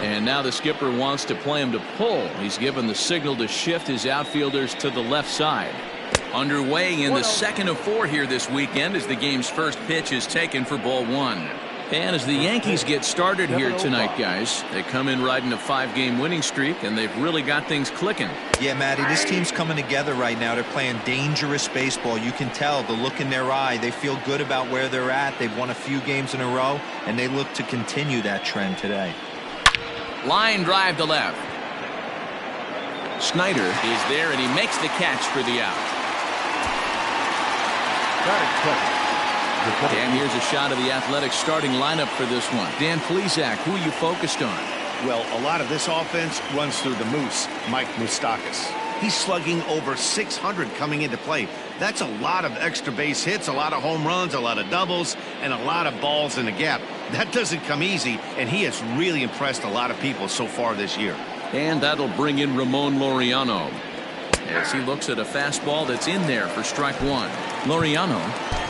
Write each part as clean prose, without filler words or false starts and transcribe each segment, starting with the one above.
And now the skipper wants to play him to pull. He's given the signal to shift his outfielders to the left side. Underway in the second of 4 here this weekend as the game's first pitch is taken for ball 1. And as the Yankees get started here tonight, guys, they come in riding a 5-game winning streak, and they've really got things clicking. Yeah, Matty, this team's coming together right now. They're playing dangerous baseball. You can tell the look in their eye. They feel good about where they're at. They've won a few games in a row, and they look to continue that trend today. Line drive to left. Snyder is there, and he makes the catch for the out. And here's a shot of the Athletics starting lineup for this one. Dan Plesac, who are you focused on? Well, a lot of this offense runs through the Moose, Mike Moustakas. He's slugging over 600 coming into play. That's a lot of extra base hits, a lot of home runs, a lot of doubles, and a lot of balls in the gap. That doesn't come easy, and he has really impressed a lot of people so far this year. And that'll bring in Ramon Laureano as he looks at a fastball that's in there for strike 1. Laureano,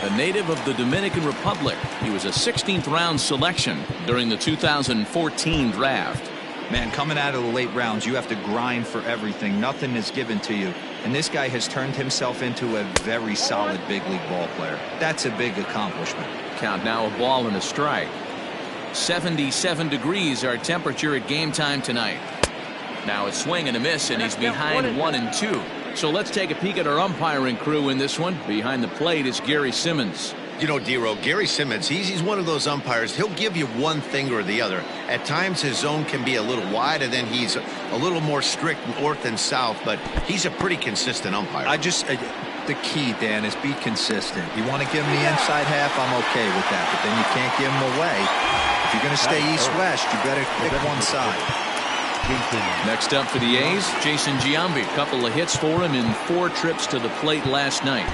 a native of the Dominican Republic. He was a 16th round selection during the 2014 draft. Man, coming out of the late rounds, you have to grind for everything. Nothing is given to you. And this guy has turned himself into a very solid big league ball player. That's a big accomplishment. Count now, a ball and a strike. 77 degrees our temperature at game time tonight. Now a swing and a miss, and he's behind 1 and 2. So let's take a peek at our umpiring crew in this one. Behind the plate is Gary Simmons. You know, Dero, Gary Simmons, he's one of those umpires. He'll give you one thing or the other. At times his zone can be a little wide, and then he's a little more strict north and south, but he's a pretty consistent umpire. The key, Dan, is be consistent. You want to give him the inside half, I'm okay with that, but then you can't give him away. If you're going to stay east-west, you better pick one side. Next up for the A's, Jason Giambi. Couple of hits for him in 4 trips to the plate last night.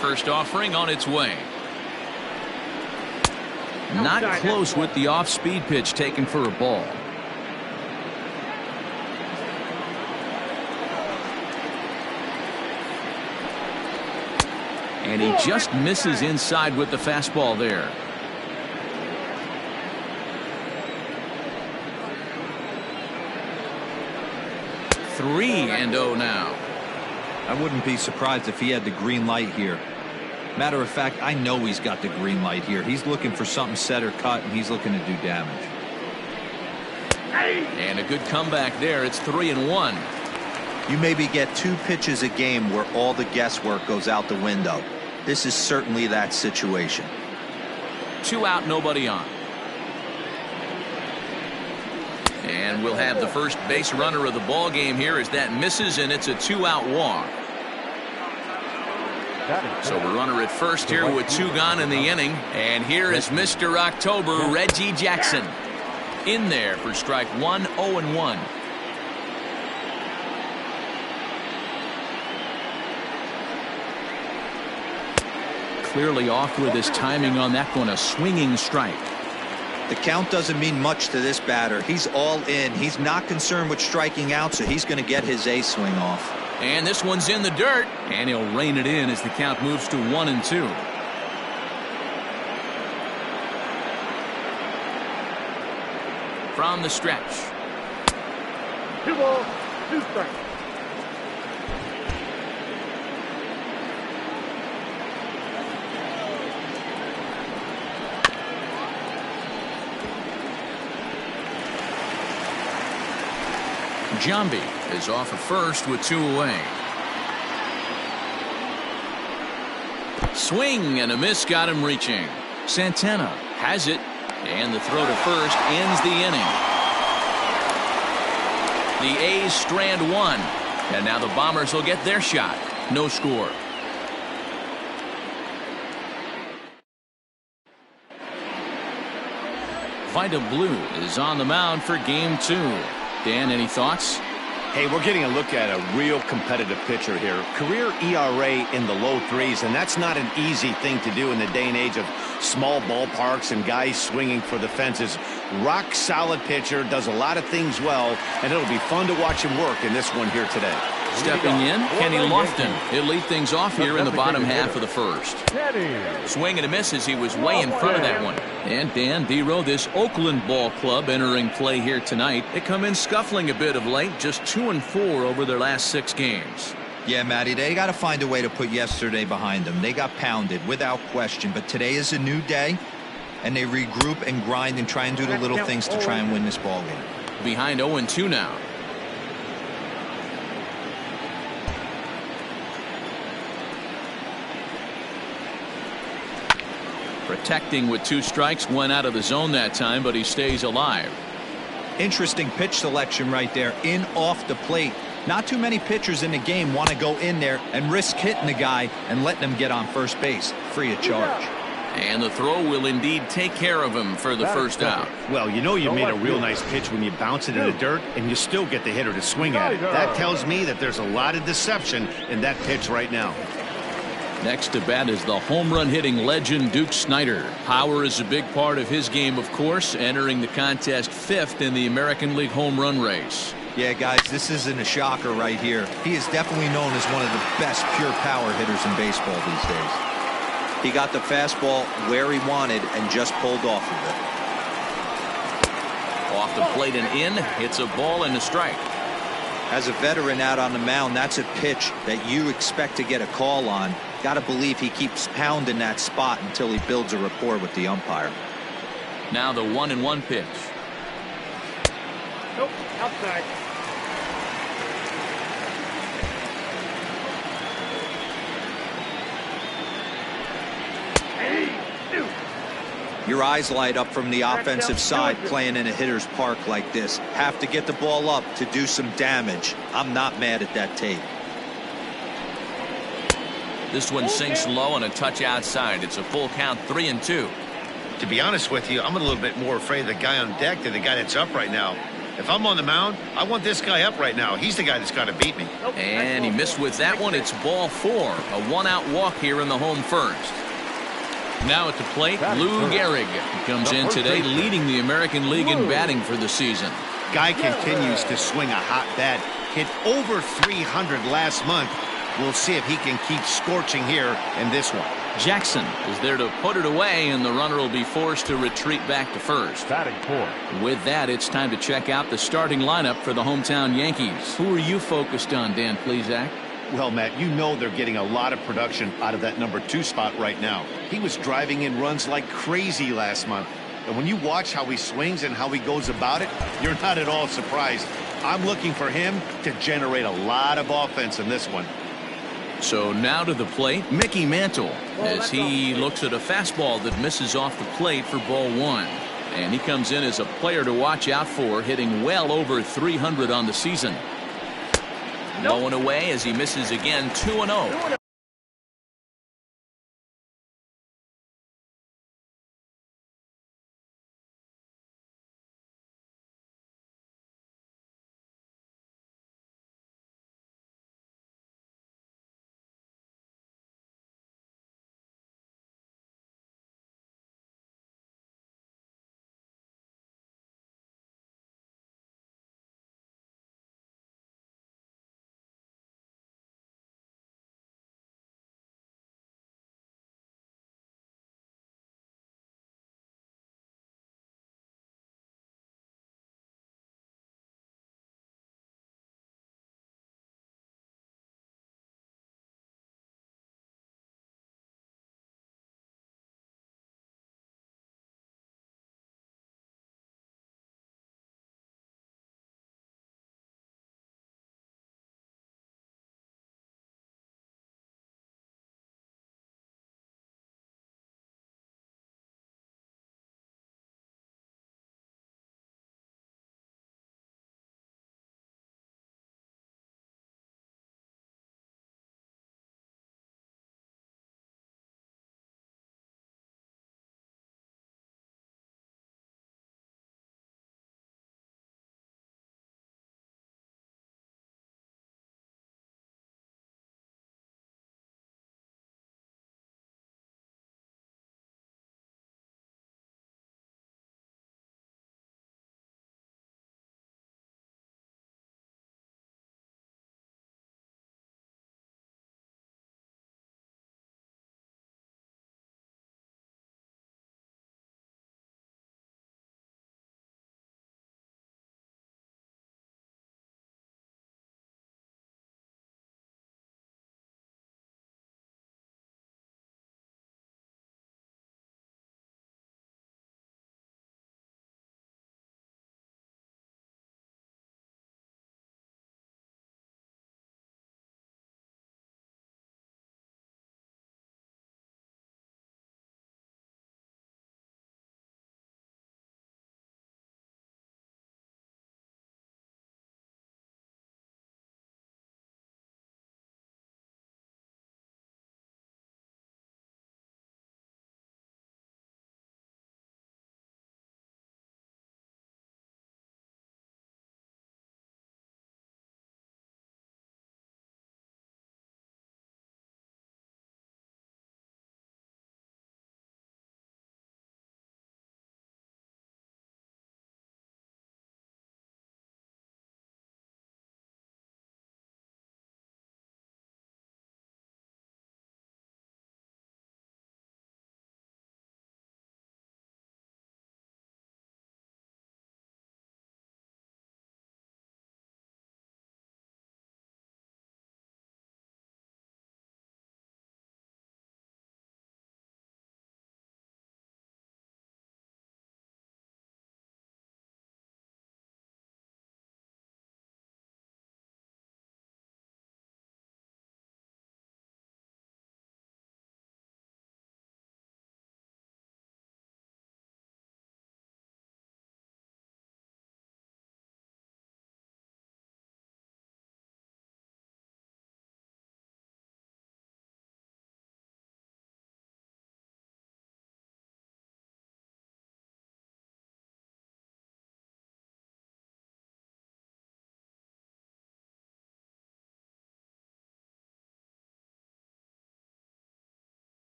First offering on its way. Not close with the off-speed pitch taken for a ball. And he just misses inside with the fastball there. Three and 0 now. I wouldn't be surprised if he had the green light here. Matter of fact, I know he's got the green light here. He's looking for something set or cut, and he's looking to do damage. And a good comeback there. It's 3 and 1. You maybe get 2 pitches a game where all the guesswork goes out the window. This is certainly that situation. 2 out, nobody on. And we'll have the first base runner of the ball game here as that misses, and it's a 2-out walk. So a runner at first here with 2 gone in the inning. And here is Mr. October, Reggie Jackson. In there for strike 1, 0 and 1. Clearly off with his timing on that one, a swinging strike. The count doesn't mean much to this batter. He's all in. He's not concerned with striking out, so he's going to get his A swing off. And this one's in the dirt, and he'll rein it in as the count moves to 1 and 2. From the stretch. 2 balls, 2 strikes. Giambi is off at first with 2 away. Swing and a miss got him reaching. Santana has it, and the throw to first ends the inning. The A's strand 1, and now the Bombers will get their shot. No score. Vida Blue is on the mound for game 2. Dan, any thoughts? Hey, we're getting a look at a real competitive pitcher here. Career ERA in the low 3s, and that's not an easy thing to do in the day and age of small ballparks and guys swinging for the fences. Rock solid pitcher, does a lot of things well, and it'll be fun to watch him work in this one here today. Stepping in, Kenny Lofton. He'll lead things off here in the bottom half of the first. Swing and a miss as he was way in front of that one. And Dan Dero, this Oakland ball club entering play here tonight. They come in scuffling a bit of late, just 2-4 over their last 6 games. Yeah, Matty, they got to find a way to put yesterday behind them. They got pounded without question, but today is a new day, and they regroup and grind and try and do the little things to try and win this ball game. Behind 0-2 now. Protecting with 2 strikes, went out of the zone that time, but he stays alive. Interesting pitch selection right there, in off the plate. Not too many pitchers in the game want to go in there and risk hitting the guy and letting him get on first base free of charge. And the throw will indeed take care of him for the first out. Well, you know you made a real nice pitch when you bounce it in the dirt and you still get the hitter to swing at it. That tells me that there's a lot of deception in that pitch right now. Next to bat is the home run hitting legend Duke Snider. Power is a big part of his game, of course, entering the contest 5th in the American League home run race. Yeah, guys, this isn't a shocker right here. He is definitely known as one of the best pure power hitters in baseball these days. He got the fastball where he wanted and just pulled off of it. Off the plate and in, hits a ball and a strike. As a veteran out on the mound, that's a pitch that you expect to get a call on. Got to believe he keeps pounding that spot until he builds a rapport with the umpire. Now the 1-1 pitch. Nope, outside. Your eyes light up from the offensive side playing in a hitter's park like this. Have to get the ball up to do some damage. I'm not mad at that tape. This one sinks low and a touch outside. It's a full count, 3-2. To be honest with you, I'm a little bit more afraid of the guy on deck than the guy that's up right now. If I'm on the mound, I want this guy up right now. He's the guy that's got to beat me. And he missed with that one. It's ball 4. A 1-out walk here in the home first. Now at the plate, Lou Gehrig comes in today leading the American League in batting for the season. Guy continues to swing a hot bat. Hit over 300 last month. We'll see if he can keep scorching here in this one. Jackson is there to put it away, and the runner will be forced to retreat back to first. Batting 4. With that, it's time to check out the starting lineup for the hometown Yankees. Who are you focused on, Dan Plesac? Well, Matt, you know they're getting a lot of production out of that number 2 spot right now. He was driving in runs like crazy last month. And when you watch how he swings and how he goes about it, you're not at all surprised. I'm looking for him to generate a lot of offense in this one. So now to the plate, Mickey Mantle, as he looks at a fastball that misses off the plate for ball 1. And he comes in as a player to watch out for, hitting well over 300 on the season. Low and away as he misses again, 2-0.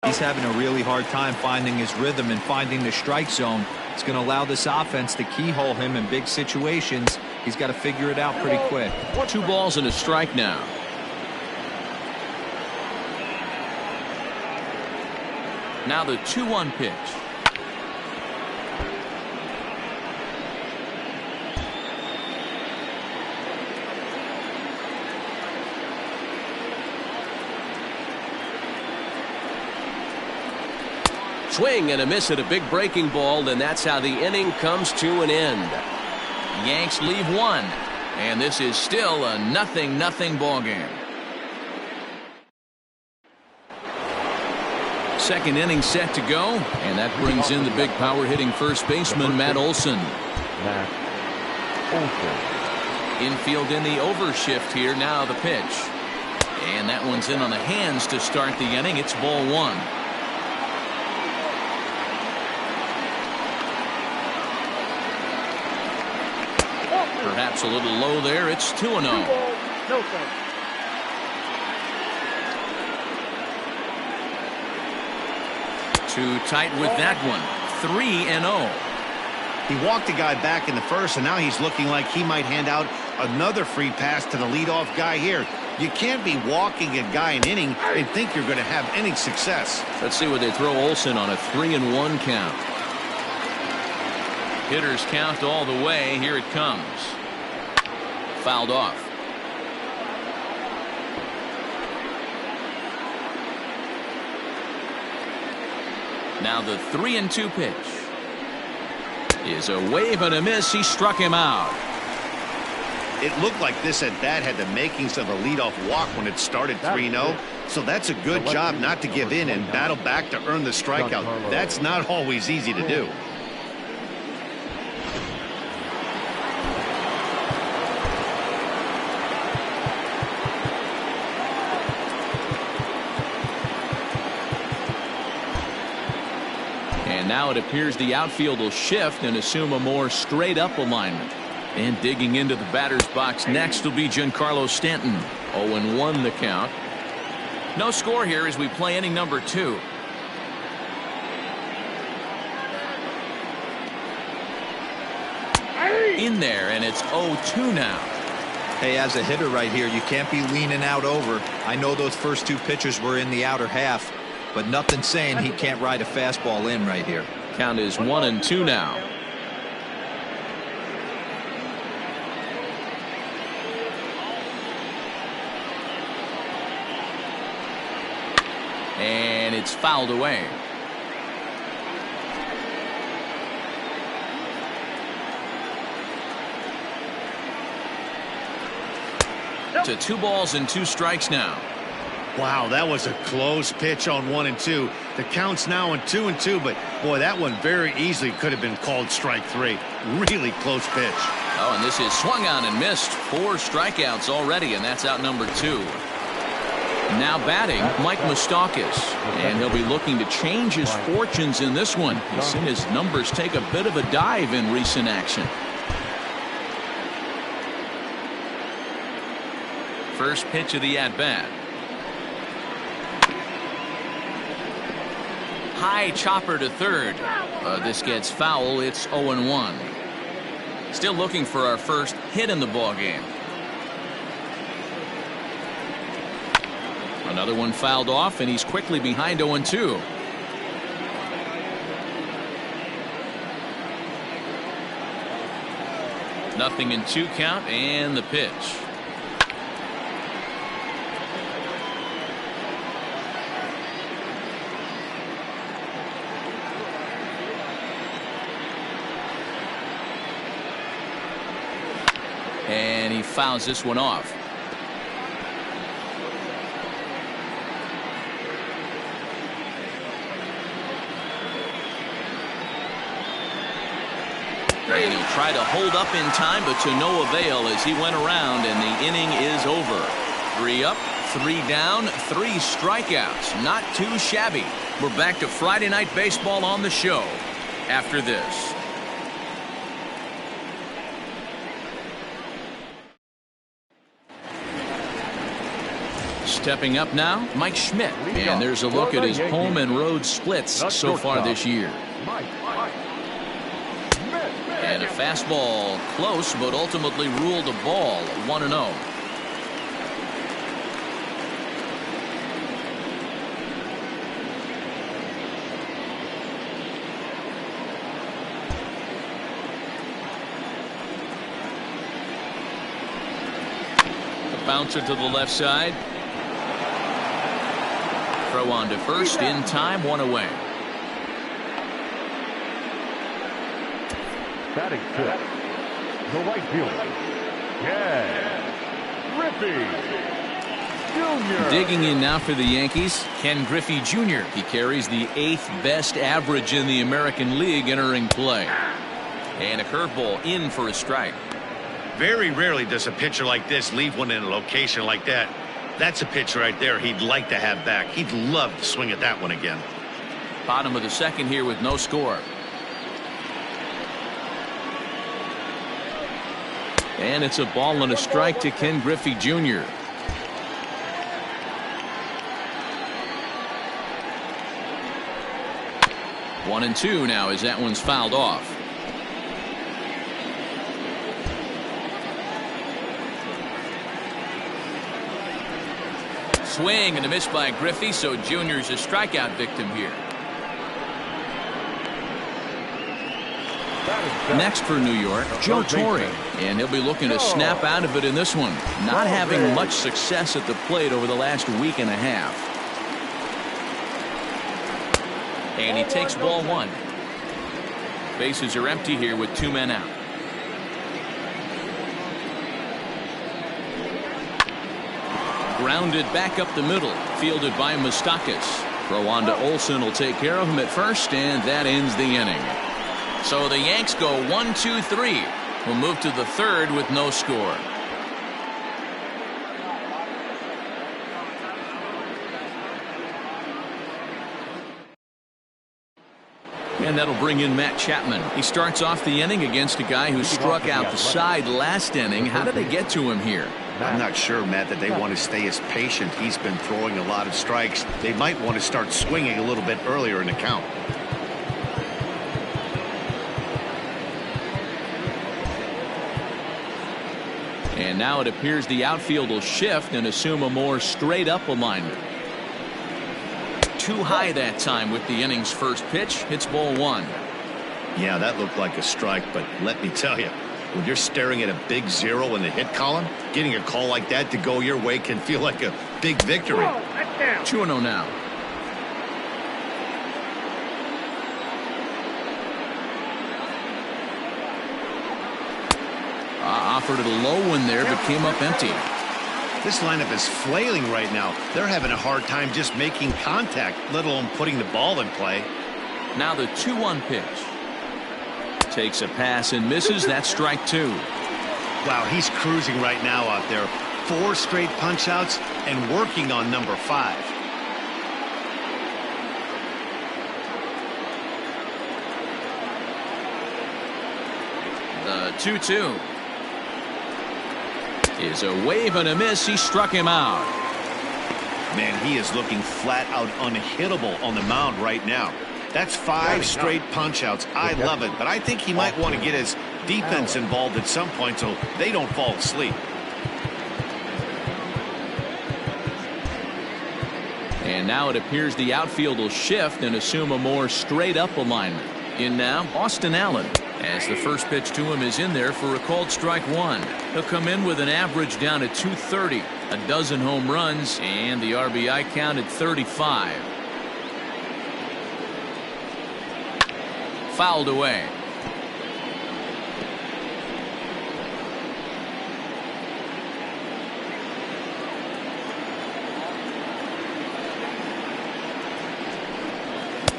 He's having a really hard time finding his rhythm and finding the strike zone. It's going to allow this offense to keyhole him in big situations. He's got to figure it out pretty quick. 2 balls and a strike now. Now the 2-1 pitch. Swing and a miss at a big breaking ball, and that's how the inning comes to an end. Yanks leave 1, and this is still a 0-0 ball game. Second inning set to go, and that brings in the big power hitting first baseman Matt Olson. Infield in the overshift here. Now the pitch, and that one's in on the hands to start the inning. It's ball 1. Perhaps a little low there. It's 2-0. No thanks. Too tight with that one. 3-0. He walked a guy back in the first, and now he's looking like he might hand out another free pass to the leadoff guy here. You can't be walking a guy an inning and think you're going to have any success. Let's see what they throw Olson on a 3-1 count. Hitters count all the way. Here it comes. Fouled off. Now the 3-2 pitch is a wave and a miss. He struck him out. It looked like this at bat had the makings of a leadoff walk when it started 3-0. So that's a good job not to give in and battle back to earn the strikeout. That's not always easy to do. And now it appears the outfield will shift and assume a more straight up alignment. And digging into the batter's box next will be Giancarlo Stanton. 0-1 the count. No score here as we play inning number 2. In there, and it's 0-2 now. Hey, as a hitter right here, you can't be leaning out over. I know those first 2 pitches were in the outer half, but nothing saying he can't ride a fastball in right here. Count is 1-2 now. And it's fouled away. To 2 balls and 2 strikes now. Wow, that was a close pitch on 1 and 2. The count's now on 2 and 2, but boy, that one very easily could have been called strike 3. Really close pitch. Oh, and this is swung on and missed. 4 strikeouts already, and that's out number 2. Now batting, Mike Moustakas, and he'll be looking to change his fortunes in this one. He's seen his numbers take a bit of a dive in recent action. First pitch of the at-bat. High chopper to third. This gets foul. It's 0-1. Still looking for our first hit in the ball game. Another one fouled off, and he's quickly behind 0-2. Nothing in 2 count, and the pitch. And he fouls this one off. And he'll try to hold up in time, but to no avail as he went around, and the inning is over. 3 up, 3 down, 3 strikeouts. Not too shabby. We're back to Friday Night Baseball on the show after this. Stepping up now, Mike Schmidt. And there's a look at his home and road splits so far this year. And a fastball close, but ultimately ruled a ball. 1-0. Bouncer to the left side. Throw on to first in time, 1 away. Batting fifth, the right fielder, Griffey Jr. Digging in now for the Yankees, Ken Griffey Jr. He carries the 8th best average in the American League entering play. And a curveball in for a strike. Very rarely does a pitcher like this leave one in a location like that. That's a pitch right there he'd like to have back. He'd love to swing at that one again. Bottom of the second here with no score. And it's a ball and a strike to Ken Griffey Jr. One and two now as that one's fouled off. Swing and a miss by Griffey, so Junior's a strikeout victim here. Next for New York, Joe Torre, and he'll be looking to snap out of it in this one. Not having much success at the plate over the last week and a half. And he takes ball one. Bases are empty here with 2 men out. Grounded back up the middle, fielded by Moustakas. Throw on to Olsen will take care of him at first, and that ends the inning. So the Yanks go 1-2-3. We'll move to the third with no score. And that'll bring in Matt Chapman. He starts off the inning against a guy who struck out the side last inning. How did they get to him here? I'm not sure, Matt, that they want to stay as patient. He's been throwing a lot of strikes. They might want to start swinging a little bit earlier in the count. And now it appears the outfield will shift and assume a more straight up alignment. Too high that time with the inning's first pitch. It's ball one. Yeah, that looked like a strike, but let me tell you, when you're staring at a big 0 in the hit column, getting a call like that to go your way can feel like a big victory. 2-0 now. Offered it a low one there, but came up empty. This lineup is flailing right now. They're having a hard time just making contact, let alone putting the ball in play. Now the 2-1 pitch. Takes a pass and misses. That's strike 2. Wow, he's cruising right now out there. 4 straight punch outs and working on number 5. The 2-2 is a wave and a miss. He struck him out. Man, he is looking flat out unhittable on the mound right now. That's 5 straight punch outs. I love it, but I think he might want to get his defense involved at some point so they don't fall asleep. And now it appears the outfield will shift and assume a more straight up alignment. In now, Austin Allen, as the first pitch to him is in there for a called strike 1. He'll come in with an average down at 230, a dozen home runs, and the RBI count at 35. Fouled away.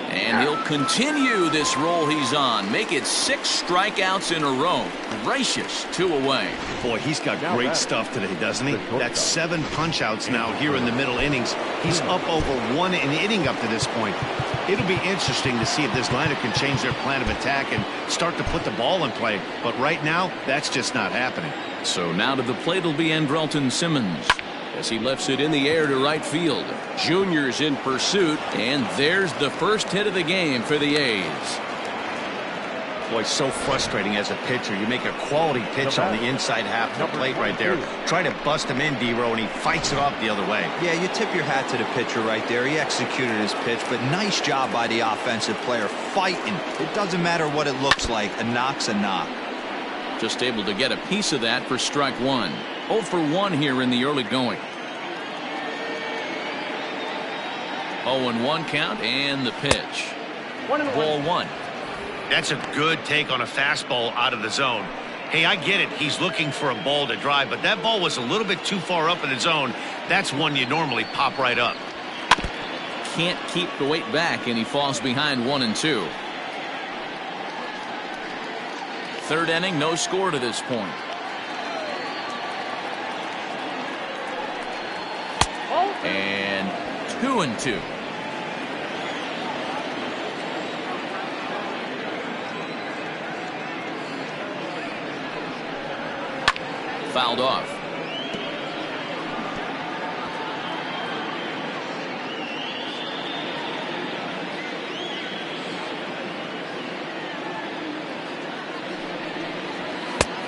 And he'll continue this roll he's on. Make it 6 strikeouts in a row. Gracious, 2 away. Boy, he's got great stuff today, doesn't he? That's 7 punch outs now here in the middle innings. He's up over 1 an inning up to this point. It'll be interesting to see if this lineup can change their plan of attack and start to put the ball in play. But right now, that's just not happening. So now to the plate will be Andrelton Simmons. as he lifts it in the air to right field. Junior's in pursuit, and there's the first hit of the game for the A's. Boy, so frustrating as a pitcher. You make a quality pitch on the inside half of the plate right there. Try to bust him in, D-Row, and he fights it off the other way. Yeah, you tip your hat to the pitcher right there. He executed his pitch, but nice job by the offensive player fighting. It doesn't matter what it looks like. A knock's a knock. Just able to get a piece of that for strike one. 0 for 1 here in the early going. 0-1 count and the pitch. Ball one. That's a good take on a fastball out of the zone. Hey, I get it. He's looking for a ball to drive, but that ball was a little bit too far up in the zone. That's one you normally pop right up. Can't keep the weight back, and he falls behind 1-2. Third inning, no score to this point. And 2-2. Fouled off.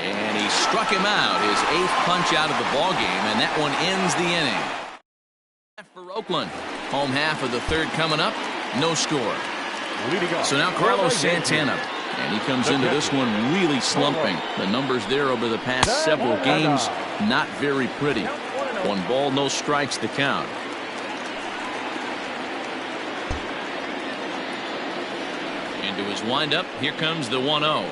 And he struck him out, his 8th punch out of the ball game, and that one ends the inning. For Oakland, home half of the third coming up, no score. So now Carlos Santana, and he comes into this one really slumping. The numbers there over the past several games, not very pretty. 1 ball, no strikes to count. Into his windup, here comes the 1-0.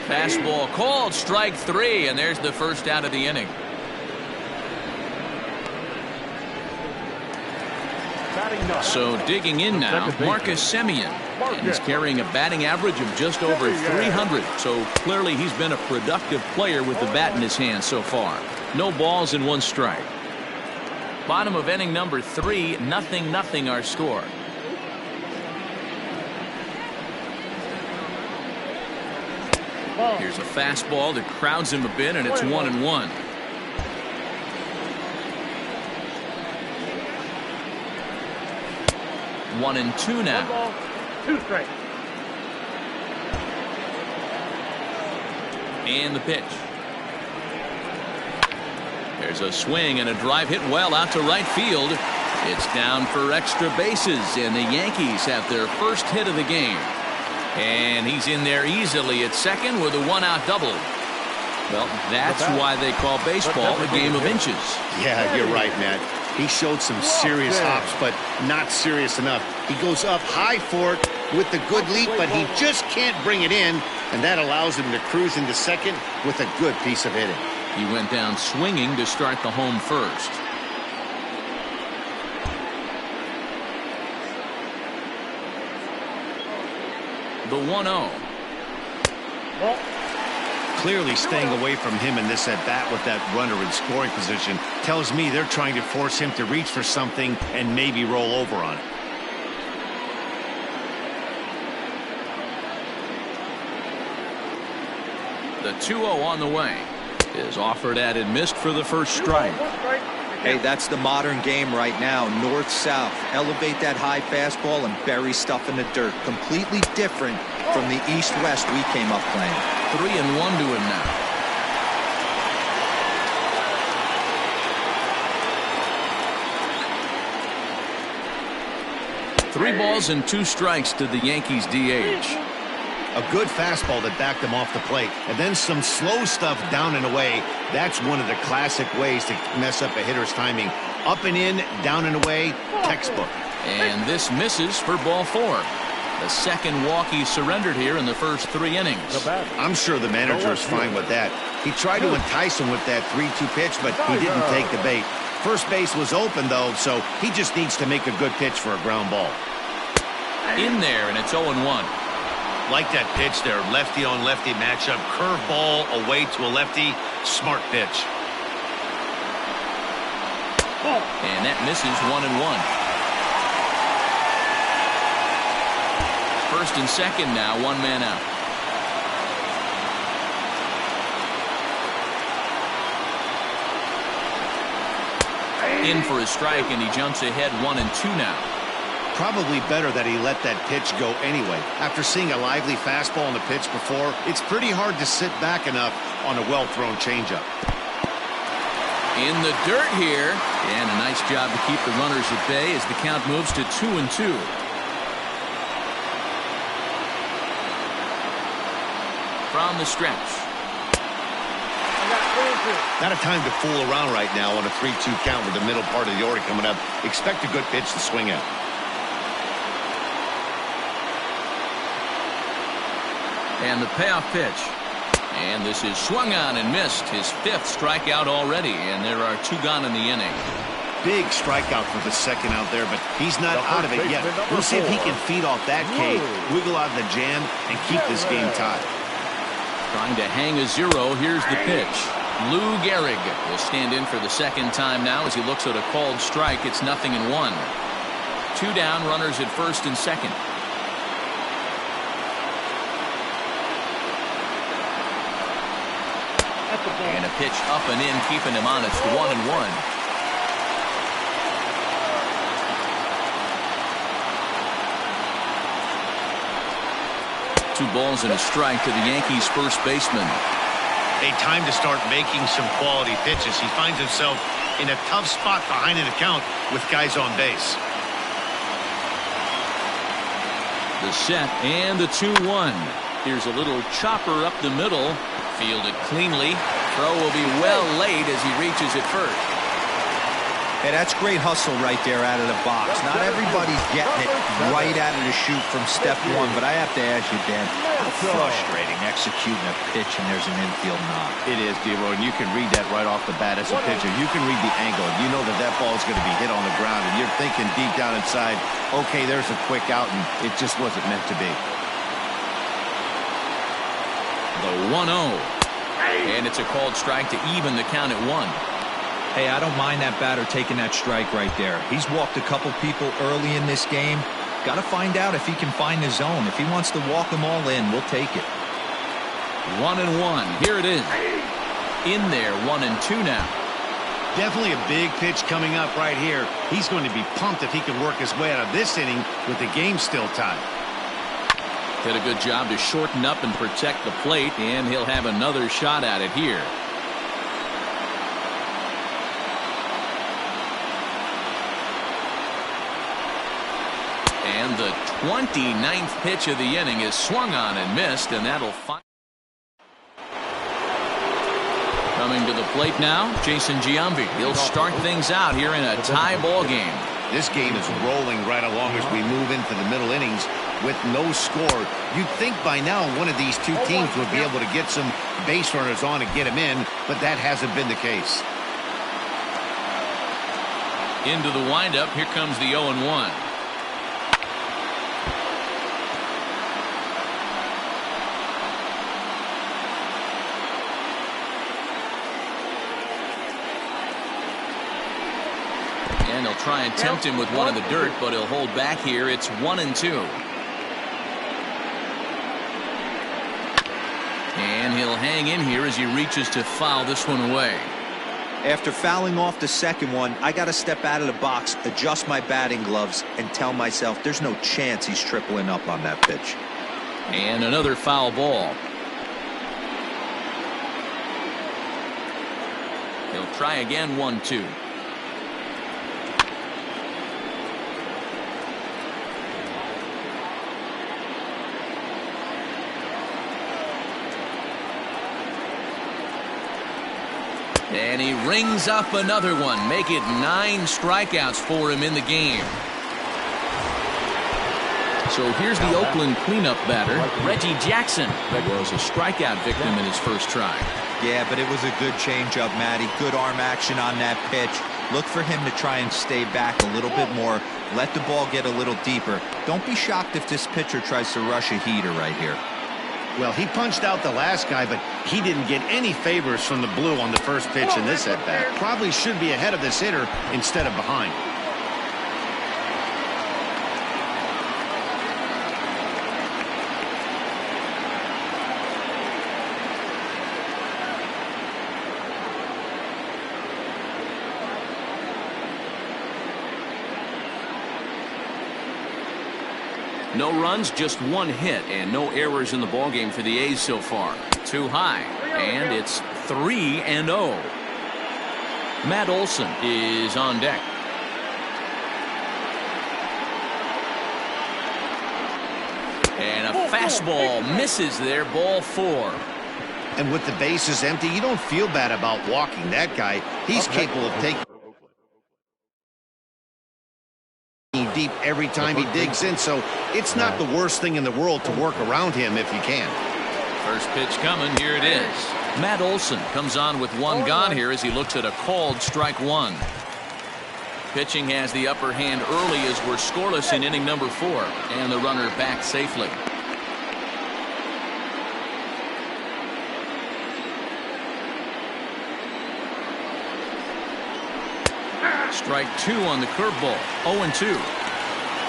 Fastball called, strike 3, and there's the first out of the inning. So digging in now, Marcus Semien, and he's carrying a batting average of just over 300. So clearly he's been a productive player with the bat in his hand so far. No balls and 1 strike. Bottom of inning number 3, 0-0 our score. Here's a fastball that crowds him a bit, and it's 1-1. One and two now. 2 strikes. And the pitch. There's a swing and a drive hit well out to right field. It's down for extra bases, and the Yankees have their first hit of the game. And he's in there easily at second with a 1-out double. Well, that's why they call baseball a game of inches. Yeah, you're right, Matt. He showed some serious hops, but not serious enough. He goes up high for it with the good leap, but he just can't bring it in, and that allows him to cruise into second with a good piece of hitting. He went down swinging to start the home first. The 1-0. Clearly staying away from him in this at-bat with that runner in scoring position tells me they're trying to force him to reach for something and maybe roll over on it. The 2-0 on the way is offered at and missed for the first strike. Hey, that's the modern game right now. North-south. Elevate that high fastball and bury stuff in the dirt. Completely different from the east-west we came up playing. 3-1 to him now. Three balls and 2 strikes to the Yankees DH. A good fastball that backed him off the plate, and then some slow stuff down and away. That's one of the classic ways to mess up a hitter's timing. Up and in, down and away, textbook. And this misses for ball 4. The second walk he surrendered here in the first 3 innings. I'm sure the manager is fine with that. He tried to entice him with that 3-2 pitch, but he didn't take the bait. First base was open, though, so he just needs to make a good pitch for a ground ball. In there, and it's 0-1. Like that pitch there, lefty on lefty matchup, curveball away to a lefty, smart pitch. And that misses 1-1. First and second now, one man out. In for a strike, and he jumps ahead 1-2 now. Probably better that he let that pitch go anyway. After seeing a lively fastball on the pitch before, it's pretty hard to sit back enough on a well-thrown changeup. In the dirt here, and a nice job to keep the runners at bay as the count moves to 2-2. From the stretch. Not a time to fool around right now on a 3-2 count with the middle part of the order coming up. Expect a good pitch to swing at. And the payoff pitch. And this is swung on and missed. His 5th strikeout already, and there are 2 gone in the inning. Big strikeout for the second out there, but he's not out of it yet. We'll see if he can feed off that K, wiggle out of the jam, and keep this game tied. Trying to hang a 0. Here's the pitch. Lou Gehrig will stand in for the second time now as he looks at a called strike. It's 0-1. 2 down, runners at first and second. And a pitch up and in, keeping him honest. 1-1. Two balls and a strike to the Yankees' first baseman. A time to start making some quality pitches. He finds himself in a tough spot behind an account with guys on base. The set and the 2-1. Here's a little chopper up the middle. Fielded cleanly. Throw will be well laid as he reaches it first. Hey, that's great hustle right there out of the box. Not everybody's getting it right out of the chute from step one, but I have to ask you, Dan, how frustrating executing a pitch and there's an infield knock. It is, D-Roy, and you can read that right off the bat as a pitcher. You can read the angle. You know that that ball is going to be hit on the ground, and you're thinking deep down inside, okay, there's a quick out, and it just wasn't meant to be. The 1-0. And it's a called strike to even the count at 1. Hey, I don't mind that batter taking that strike right there. He's walked a couple people early in this game. Got to find out if he can find the zone. If he wants to walk them all in, we'll take it. 1-1. Here it is. In there, 1-2 now. Definitely a big pitch coming up right here. He's going to be pumped if he can work his way out of this inning with the game still tied. Did a good job to shorten up and protect the plate, and he'll have another shot at it here. And the 29th pitch of the inning is swung on and missed, and that'll find. Coming to the plate now, Jason Giambi. He'll start things out here in a tie ball game. This game is rolling right along as we move into the middle innings with no score. You'd think by now one of these two teams would be able to get some base runners on and get them in, but that hasn't been the case. Into the windup, here comes the 0-1. And he'll try and tempt him with one in the dirt, but he'll hold back here. It's 1-2. And he'll hang in here as he reaches to foul this one away. After fouling off the second one, I got to step out of the box, adjust my batting gloves, and tell myself there's no chance he's tripling up on that pitch. And another foul ball. He'll try again, 1-2. And he rings up another one. Make it 9 strikeouts for him in the game. So here's the Oakland cleanup batter, Reggie Jackson. That was a strikeout victim in his first try. Yeah, but it was a good changeup, Matty. Good arm action on that pitch. Look for him to try and stay back a little bit more. Let the ball get a little deeper. Don't be shocked if this pitcher tries to rush a heater right here. Well, he punched out the last guy, but he didn't get any favors from the blue on the first pitch in this at-bat. Probably should be ahead of this hitter instead of behind. No runs, just one hit, and no errors in the ballgame for the A's so far. Too high, and it's 3-0. Matt Olson is on deck. And a fastball misses there, ball 4. And with the bases empty, you don't feel bad about walking that guy. He's capable of taking deep every time he digs in, so it's not the worst thing in the world to work around him if you can. First pitch coming, here it is. Matt Olson comes on with one gone here as he looks at a called strike 1. Pitching has the upper hand early as we're scoreless in inning number 4, and the runner back safely. Strike 2 on the curveball. 0-2.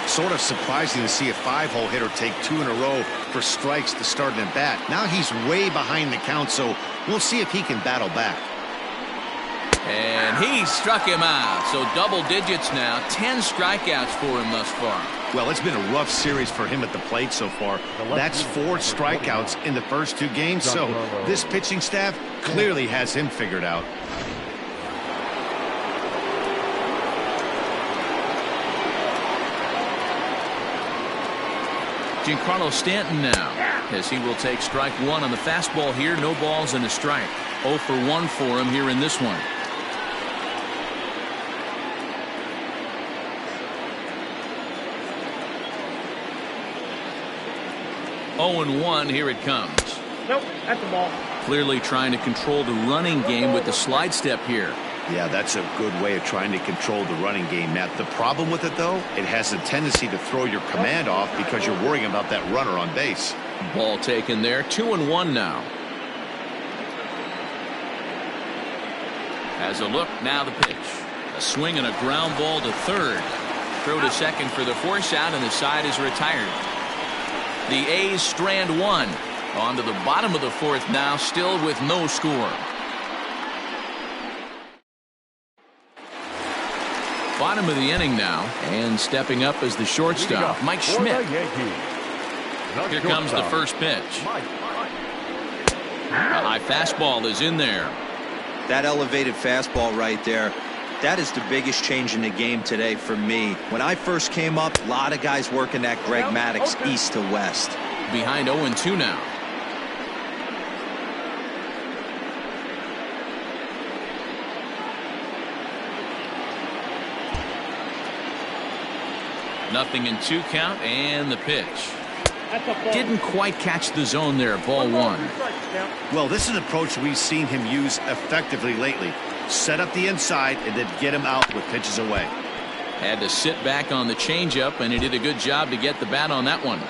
Sort of surprising to see a 5-hole hitter take 2 in a row for strikes to start an at-bat. Now he's way behind the count, so we'll see if he can battle back. And he struck him out. So double digits now. 10 strikeouts for him thus far. Well, it's been a rough series for him at the plate so far. That's 4 strikeouts in the first 2 games, so this pitching staff clearly has him figured out. Giancarlo Stanton now, as he will take strike 1 on the fastball here. No balls and a strike. 0 for 1 for him here in this one. Oh and 1, here it comes. Nope, that's the ball. Clearly trying to control the running game with the slide step here. Yeah, that's a good way of trying to control the running game, Matt. The problem with it, though, it has a tendency to throw your command off because you're worrying about that runner on base. Ball taken there. 2-1 now. Has a look, now the pitch. A swing and a ground ball to third. Throw to second for the force out, and the side is retired. The A's strand 1. On to the bottom of the 4th now, still with no score. Bottom of the inning now, and stepping up as the shortstop, Mike Schmidt. Here comes the first pitch. A high fastball is in there. That elevated fastball right there, that is the biggest change in the game today for me. When I first came up, a lot of guys working that Greg Maddux east to west. Behind 0-2 now. Nothing in 2 count, and the pitch. Didn't quite catch the zone there. Ball 1. Well, this is an approach we've seen him use effectively lately. Set up the inside and then get him out with pitches away. Had to sit back on the changeup, and he did a good job to get the bat on that one.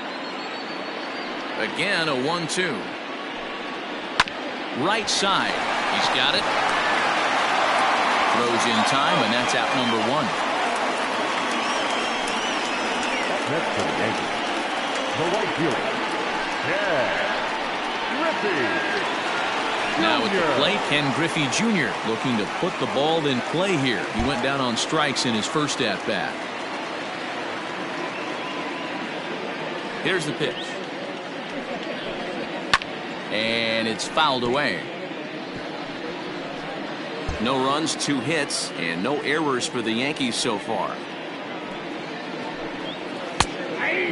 Again, a 1-2. Right side. He's got it. Throws in time, and that's out number 1. Next to the Yankees, the right fielder, Griffey. Now at the plate, Ken Griffey Jr. looking to put the ball in play here. He went down on strikes in his first at-bat. Here's the pitch. And it's fouled away. No runs, 2 hits, and no errors for the Yankees so far.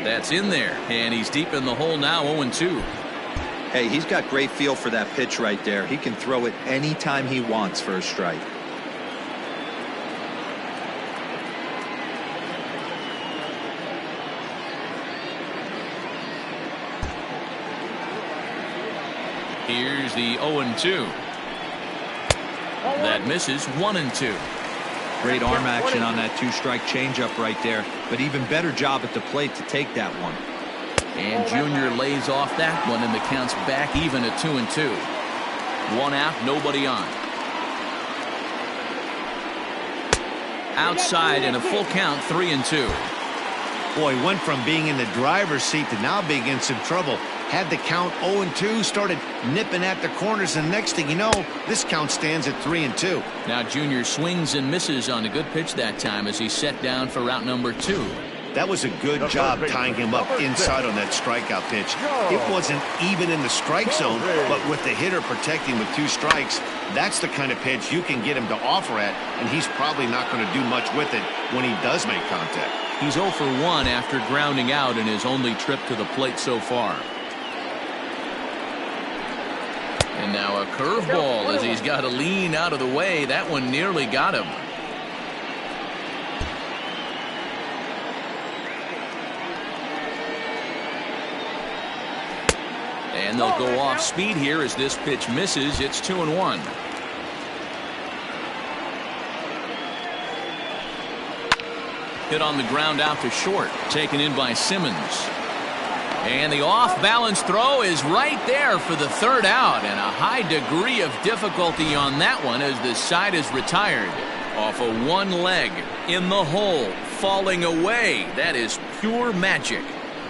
That's in there, and he's deep in the hole now, 0-2. Hey, he's got great feel for that pitch right there. He can throw it anytime he wants for a strike. Here's the 0-2. That misses. 1-2. Great arm action on that two-strike changeup right there, but even better job at the plate to take that one. And Junior lays off that one, and the count's back even at 2-2. One out, nobody on. Outside and a full count, 3-2. Boy, went from being in the driver's seat to now being in some trouble. Had the count 0-2, started nipping at the corners, and next thing you know, this count stands at 3-2. Now Junior swings and misses on a good pitch that time as he's set down for route number 2. That was a good job tying him up inside on that strikeout pitch. It wasn't even in the strike zone, but with the hitter protecting with 2 strikes, that's the kind of pitch you can get him to offer at, and he's probably not going to do much with it when he does make contact. He's 0 for 1 after grounding out in his only trip to the plate so far. And now a curveball as he's got to lean out of the way. That one nearly got him. And they'll go off speed here as this pitch misses. It's 2-1. Hit on the ground out to short. Taken in by Simmons. And the off-balance throw is right there for the 3rd out. And a high degree of difficulty on that one as the side is retired. Off of one leg. In the hole. Falling away. That is pure magic.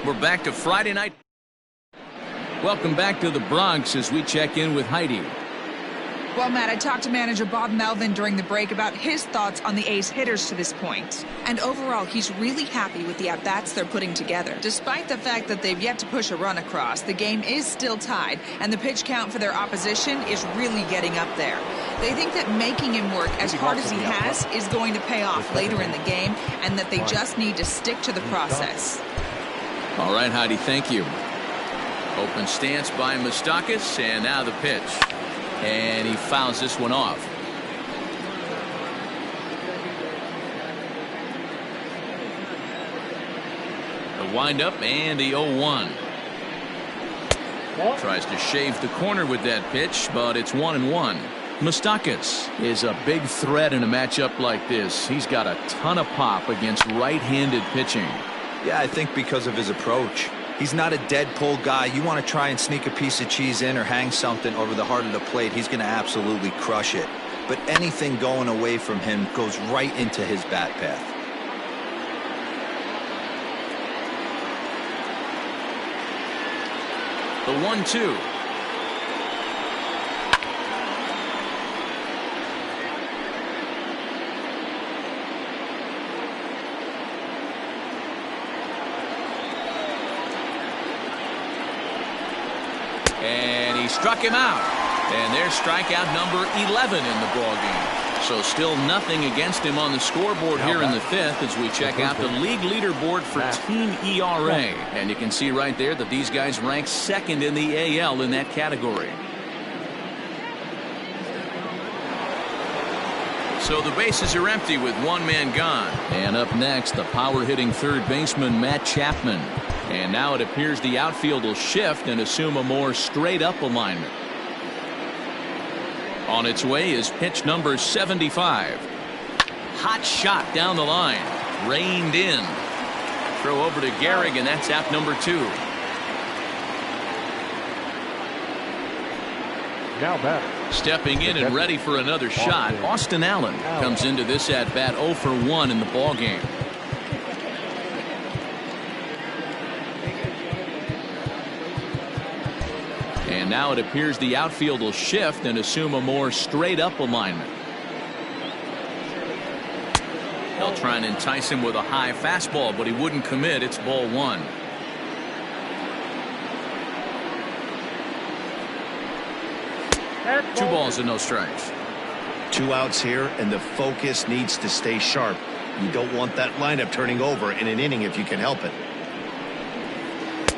We're back to Friday night. Welcome back to the Bronx as we check in with Heidi. Well, Matt, I talked to manager Bob Melvin during the break about his thoughts on the A's hitters to this point. And overall, he's really happy with the at-bats they're putting together. Despite the fact that they've yet to push a run across, the game is still tied, and the pitch count for their opposition is really getting up there. They think that making him work as hard as he has is going to pay off later in the game, and that they just need to stick to the process. All right, Heidi, thank you. Open stance by Moustakas, and now the pitch. And he fouls this one off. The windup and the 0-1. Tries to shave the corner with that pitch, but it's 1-1. Moustakas is a big threat in a matchup like this. He's got a ton of pop against right-handed pitching. Yeah, I think because of his approach. He's not a dead pull guy. You want to try and sneak a piece of cheese in or hang something over the heart of the plate, he's going to absolutely crush it. But anything going away from him goes right into his bat path. The 1-2. And he struck him out. And there's strikeout number 11 in the ballgame. So still nothing against him on the scoreboard here in the 5th as we check out the league leaderboard for team ERA. And you can see right there that these guys rank 2nd in the AL in that category. So the bases are empty with one man gone. And up next, the power-hitting third baseman Matt Chapman. And now it appears the outfield will shift and assume a more straight-up alignment. On its way is pitch number 75. Hot shot down the line. Reined in. Throw over to Gehrig, and that's out number 2. Now batter. Stepping in and ready for another shot, Austin Allen comes into this at-bat 0 for 1 in the ballgame. And now it appears the outfield will shift and assume a more straight-up alignment. They'll try and entice him with a high fastball, but he wouldn't commit. It's ball 1. Two balls and no strikes. 2 outs here, and the focus needs to stay sharp. You don't want that lineup turning over in an inning if you can help it.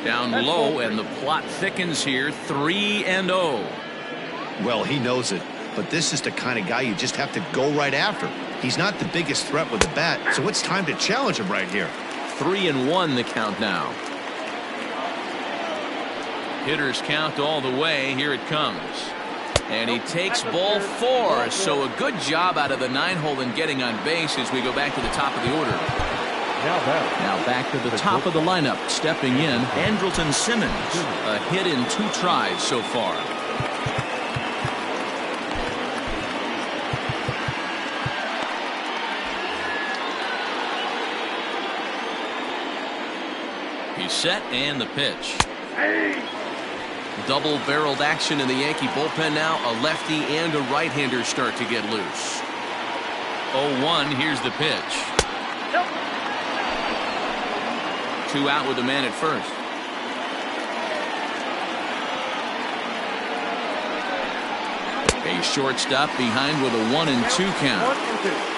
Down low, and the plot thickens here. 3-0. Well, he knows it, but this is the kind of guy you just have to go right after. He's not the biggest threat with the bat, so it's time to challenge him right here. 3-1 the count now. Hitters count all the way. Here it comes. And he takes ball 4. So a good job out of the 9-hole in getting on base as we go back to the top of the order. Now back to the top of the lineup. Stepping in, Andrelton Simmons. A hit in 2 tries so far. He's set and the pitch. Double-barreled action in the Yankee bullpen now. A lefty and a right-hander start to get loose. 0-1, here's the pitch. 2 out with the man at first. A shortstop behind with a 1-2 count.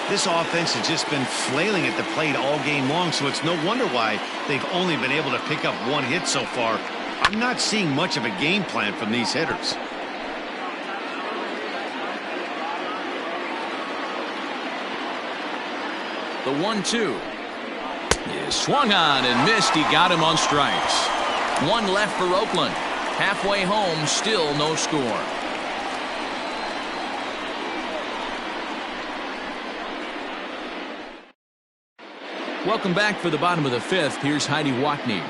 This offense has just been flailing at the plate all game long, so it's no wonder why they've only been able to pick up 1 hit so far. I'm not seeing much of a game plan from these hitters. The 1-2 is swung on and missed. He got him on strikes. 1 left for Oakland. Halfway home, still no score. Welcome back for the bottom of the 5th. Here's Heidi Watney.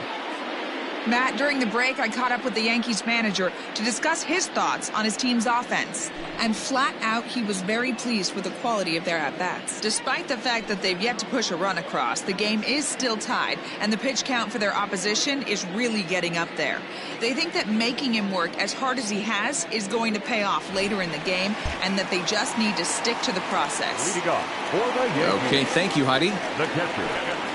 Matt, during the break, I caught up with the Yankees manager to discuss his thoughts on his team's offense. And flat out, he was very pleased with the quality of their at-bats. Despite the fact that they've yet to push a run across, the game is still tied, and the pitch count for their opposition is really getting up there. They think that making him work as hard as he has is going to pay off later in the game, and that they just need to stick to the process. Okay, thank you, Heidi. The catcher.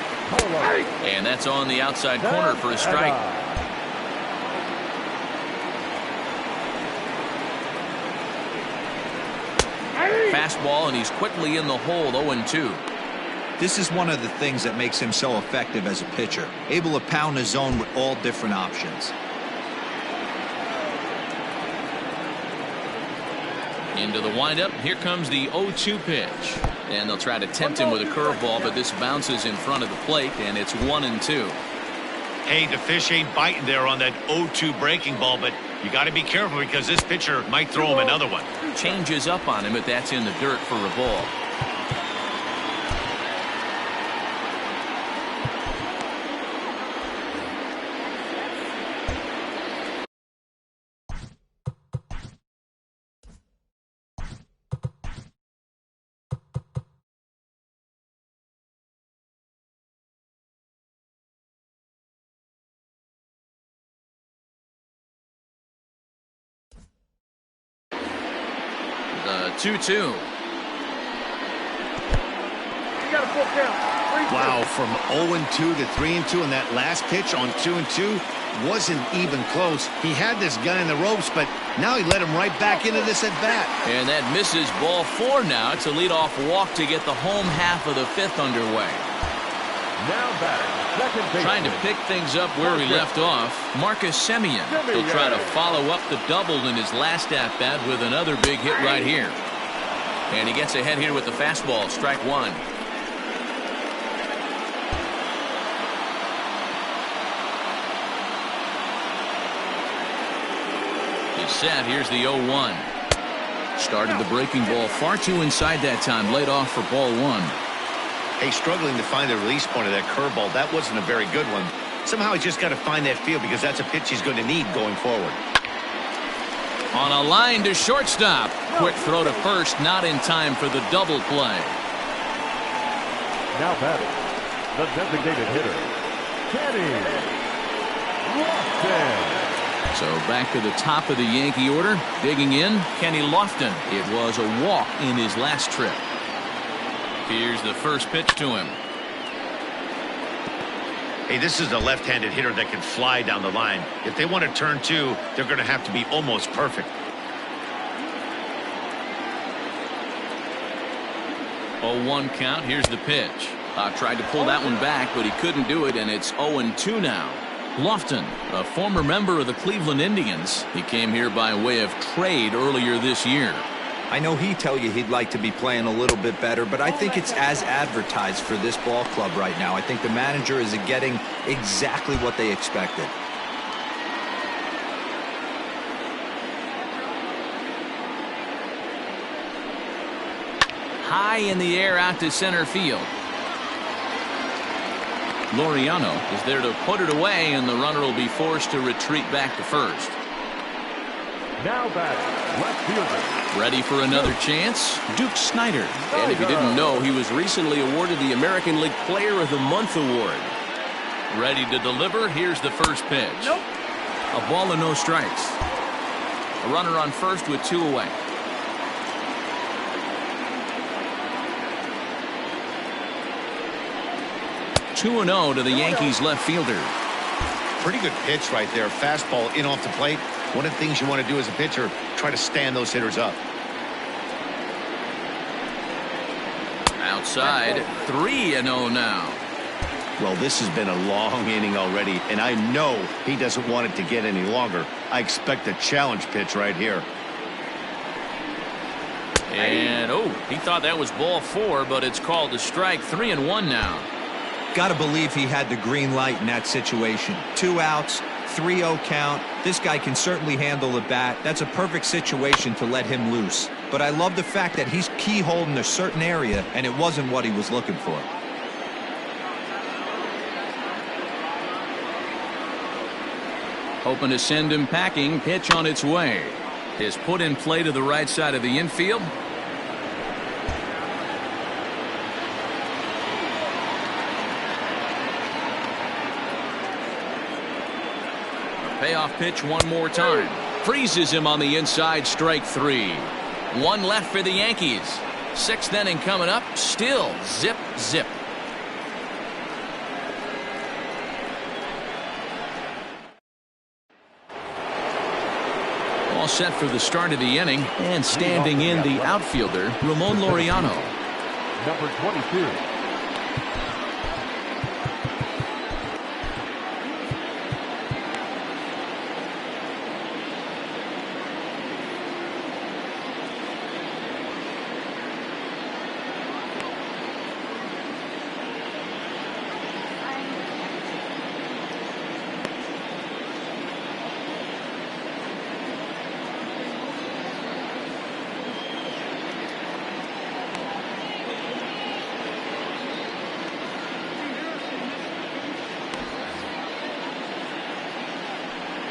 And that's on the outside corner for a strike. Fastball, and he's quickly in the hole. 0-2. This is one of the things that makes him so effective as a pitcher, able to pound the zone with all different options. Into the windup. Here comes the 0-2 pitch. And they'll try to tempt him with a curveball, but this bounces in front of the plate, and it's 1-2. Hey, the fish ain't biting there on that 0-2 breaking ball, but you got to be careful because this pitcher might throw him another one. Changes up on him, but that's in the dirt for a ball. The 2-2. Wow, from 0-2 to 3-2, and that last pitch on 2-2 wasn't even close. He had this guy in the ropes, but now he let him right back into this at bat. And that misses ball 4 now. It's a leadoff walk to get the home half of the 5th underway. Now batting, trying to pick things up where he left off. Marcus Semien. He'll try to follow up the double in his last at-bat with another big hit right here. And he gets ahead here with the fastball. Strike 1. He's set. Here's the 0-1. Started the breaking ball far too inside that time. Laid off for ball 1. Hey, struggling to find the release point of that curveball. That wasn't a very good one. Somehow he's just got to find that feel because that's a pitch he's going to need going forward. On a line to shortstop. Quick throw to first, not in time for the double play. Now batting, the designated hitter, Kenny Lofton. So back to the top of the Yankee order. Digging in, Kenny Lofton. It was a walk in his last trip. Here's the first pitch to him. Hey, this is a left-handed hitter that can fly down the line. If they want to turn 2, they're going to have to be almost perfect. 0-1 count. Here's the pitch. Tried to pull that one back, but he couldn't do it, and it's 0-2 now. Lofton, a former member of the Cleveland Indians. He came here by way of trade earlier this year. I know he'd tell you he'd like to be playing a little bit better, but I think it's as advertised for this ball club right now. I think the manager is getting exactly what they expected. high in the air out to center field. Laureano is there to put it away, and the runner will be forced to retreat back to first. Now batting, left fielder. Ready for another chance, Duke Snider. And if you didn't know, he was recently awarded the American League Player of the Month award. Ready to deliver. Here's the first pitch. Nope. A ball and no strikes. A runner on first with 2 away. Two and 0 to the Yankees left fielder. Pretty good pitch right there. Fastball in off the plate. One of the things you want to do as a pitcher, try to stand those hitters up. Outside, 3-0 now. Well, this has been a long inning already, and I know he doesn't want it to get any longer. I expect a challenge pitch right here. And, oh, he thought that was ball 4, but it's called a strike. 3-1 now. Got to believe he had the green light in that situation. 2 outs, 3-0 count. This guy can certainly handle the bat. That's a perfect situation to let him loose. But I love the fact that he's keyholding a certain area, and it wasn't what he was looking for. Hoping to send him packing. Pitch on its way. Is put in play to the right side of the infield. Payoff pitch one more time. Freezes him on the inside, strike 3. 1 left for the Yankees. 6th inning coming up. Still zip, zip. All set for the start of the inning. And standing in the outfielder, Ramon Laureano. Number 22.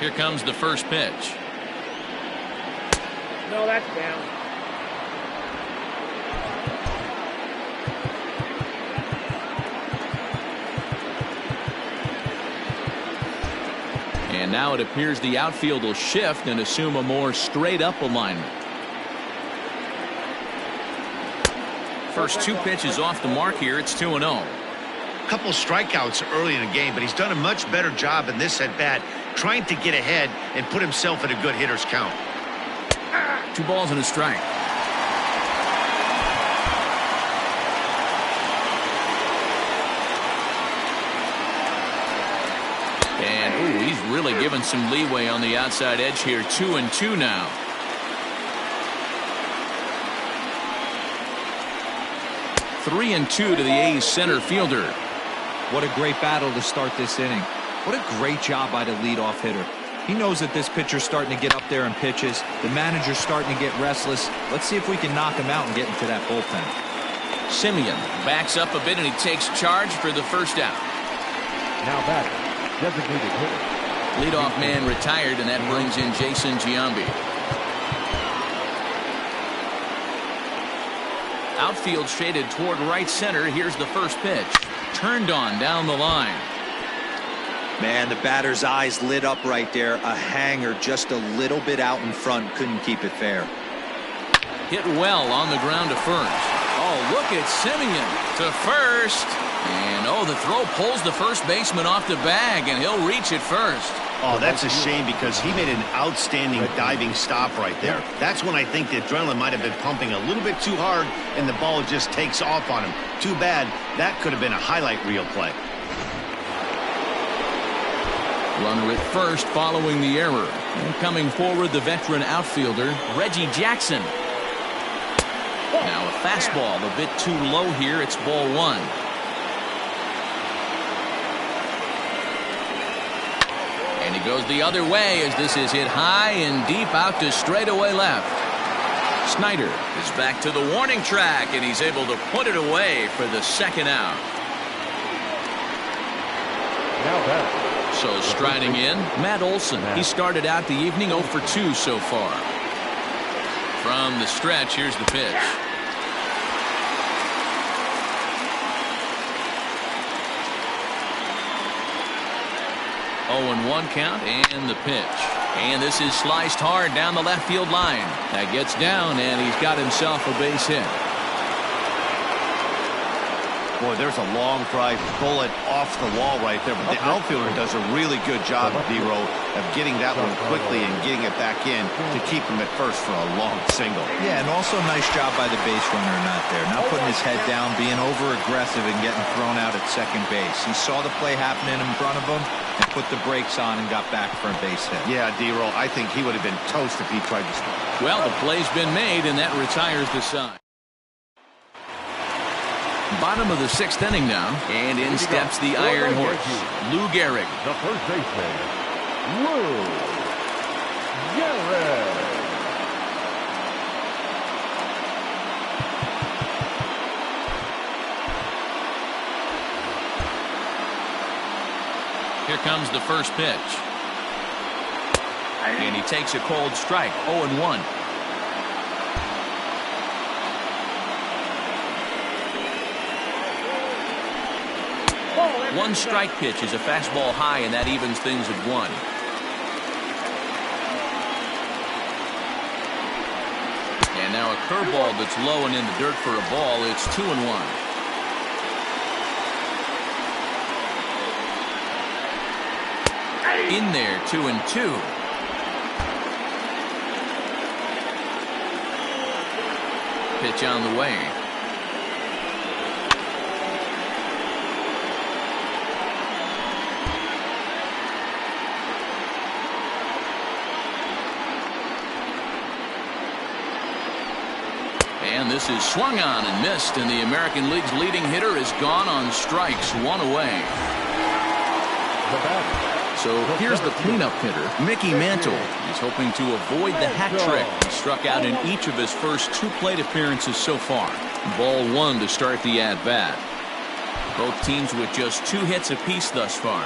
Here comes the first pitch. No, that's down. And now it appears the outfield will shift and assume a more straight-up alignment. First 2 pitches off the mark here. It's 2-0. Couple strikeouts early in the game, but he's done a much better job in this at-bat trying to get ahead and put himself in a good hitter's count. 2 balls and a strike. And, ooh, he's really given some leeway on the outside edge here. 2-2 now. Three and 2 to the A's center fielder. What a great battle to start this inning. What a great job by the leadoff hitter. He knows that this pitcher's starting to get up there in pitches. The manager's starting to get restless. Let's see if we can knock him out and get into that bullpen. Simeon backs up a bit, and he takes charge for the first out. Now batting, designated hitter. Leadoff man retired, and that brings in Jason Giambi. Outfield shaded toward right center. Here's the first pitch. Turned on down the line. Man, the batter's eyes lit up right there. A hanger just a little bit out in front. Couldn't keep it fair. Hit well on the ground to first. Oh, look at Simeon to first. And, oh, the throw pulls the first baseman off the bag, and he'll reach it first. Oh, that's a shame because he made an outstanding diving stop right there. That's when I think the adrenaline might have been pumping a little bit too hard, and the ball just takes off on him. Too bad. That could have been a highlight reel play. Runner at first following the error. And coming forward, the veteran outfielder, Reggie Jackson. Now a fastball a bit too low here. It's ball 1. And he goes the other way as this is hit high and deep out to straightaway left. Snyder is back to the warning track, and he's able to put it away for the second out. Now back. So striding in, Matt Olson. He started out the evening 0 for 2 so far. From the stretch, here's the pitch. 0-1 count, and the pitch. And this is sliced hard down the left field line. That gets down, and he's got himself a base hit. Boy, there's a long drive bullet off the wall right there, but the outfielder does a really good job, D-Row, of getting that one quickly and getting it back in to keep him at first for a long single. Yeah, and also nice job by the base runner not there. Not putting his head down, being over-aggressive and getting thrown out at second base. He saw the play happening in front of him and put the brakes on and got back for a base hit. Yeah, D-Row, I think he would have been toast if he tried to stop. Well, the play's been made, and that retires the side. Bottom of the 6th inning now, and in steps the Iron Horse, Lou Gehrig. The first baseman, Lou Gehrig. Here comes the first pitch. And he takes a cold strike, 0-1. One strike pitch is a fastball high, and that evens things at 1. And now a curveball that's low and in the dirt for a ball. It's 2-1. In there, 2-2. Pitch on the way. And this is swung on and missed, and the American League's leading hitter is gone on strikes, 1 away. So here's the cleanup hitter, Mickey Mantle. He's hoping to avoid the hat trick. He struck out in each of his first 2 plate appearances so far. Ball 1 to start the at-bat. Both teams with just 2 hits apiece thus far.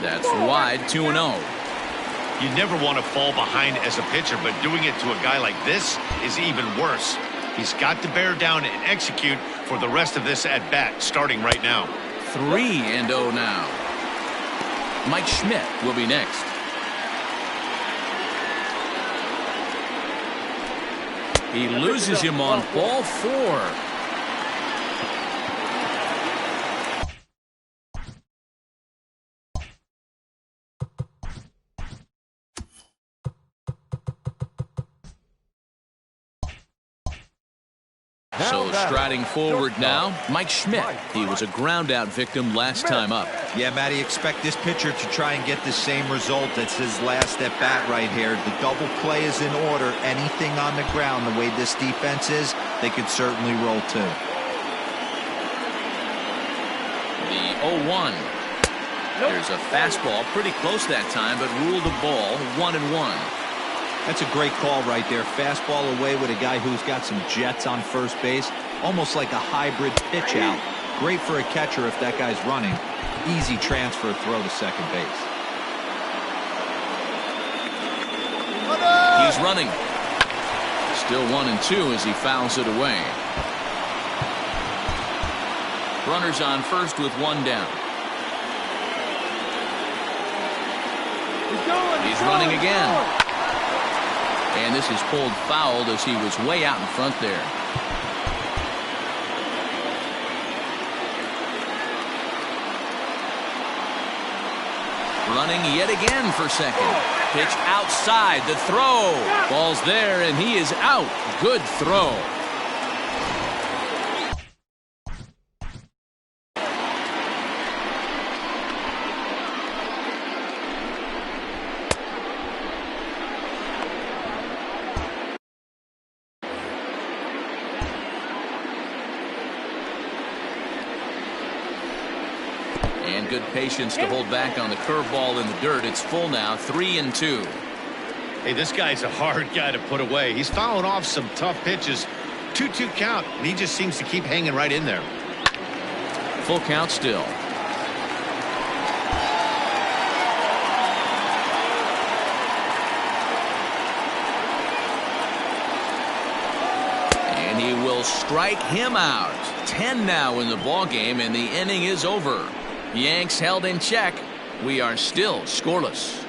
That's wide, 2-0. You never want to fall behind as a pitcher, but doing it to a guy like this is even worse. He's got to bear down and execute for the rest of this at-bat, starting right now. 3-0 now. Mike Schmidt will be next. He loses him on ball 4. So striding forward now, Mike Schmidt. He was a ground-out victim last time up. Yeah, Matty, expect this pitcher to try and get the same result as his last at-bat right here. The double play is in order. Anything on the ground, the way this defense is, they could certainly roll too. The 0-1. There's a fastball pretty close that time, but ruled a ball, 1-1. That's a great call right there. Fastball away with a guy who's got some jets on first base. Almost like a hybrid pitch out. Great for a catcher if that guy's running. Easy transfer throw to second base. He's running. Still 1-2 as he fouls it away. Runners on first with 1 down. He's running again. And this is pulled fouled as he was way out in front there. Running yet again for second. Pitch outside. The throw. Ball's there, and he is out. Good throw. and good patience to hold back on the curveball in the dirt. It's full now, 3-2. Hey, this guy's a hard guy to put away. He's fouling off some tough pitches. 2-2 count, and he just seems to keep hanging right in there. Full count still. And he will strike him out. 10 now in the ball game, and the inning is over. Yanks held in check. We are still scoreless.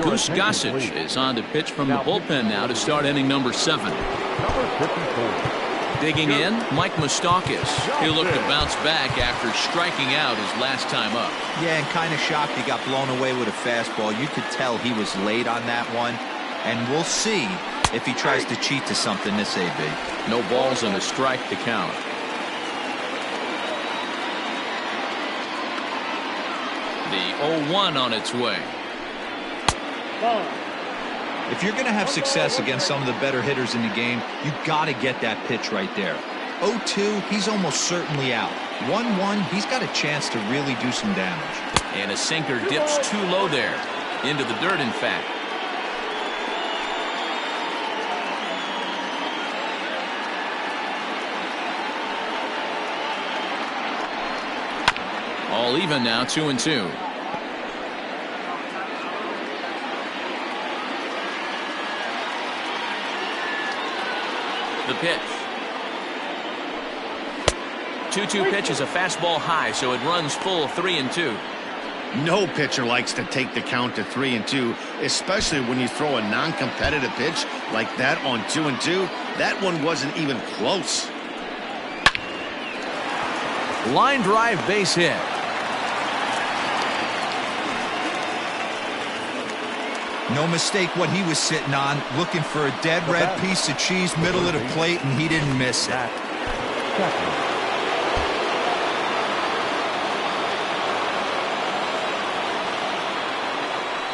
Goose Gossage is on to pitch from the bullpen now to start inning number 7. Number 54. Digging in, Mike Moustakas. He'll look to bounce back after striking out his last time up. Yeah, and kind of shocked he got blown away with a fastball. You could tell he was late on that one. And we'll see if he tries to cheat to something this AB. No balls and a strike to count. The 0-1 on its way. If you're going to have success against some of the better hitters in the game, you got to get that pitch right there. 0-2, he's almost certainly out. 1-1, he's got a chance to really do some damage. And a sinker dips too low there. Into the dirt, in fact. All even now, 2-2. The pitch. 2-2 pitch is a fastball high, so it runs full 3-2. No pitcher likes to take the count to 3-2, especially when you throw a non-competitive pitch like that on 2-2. That one wasn't even close. Line drive base hit. No mistake what he was sitting on, looking for a dead red piece of cheese middle of the plate, and he didn't miss it.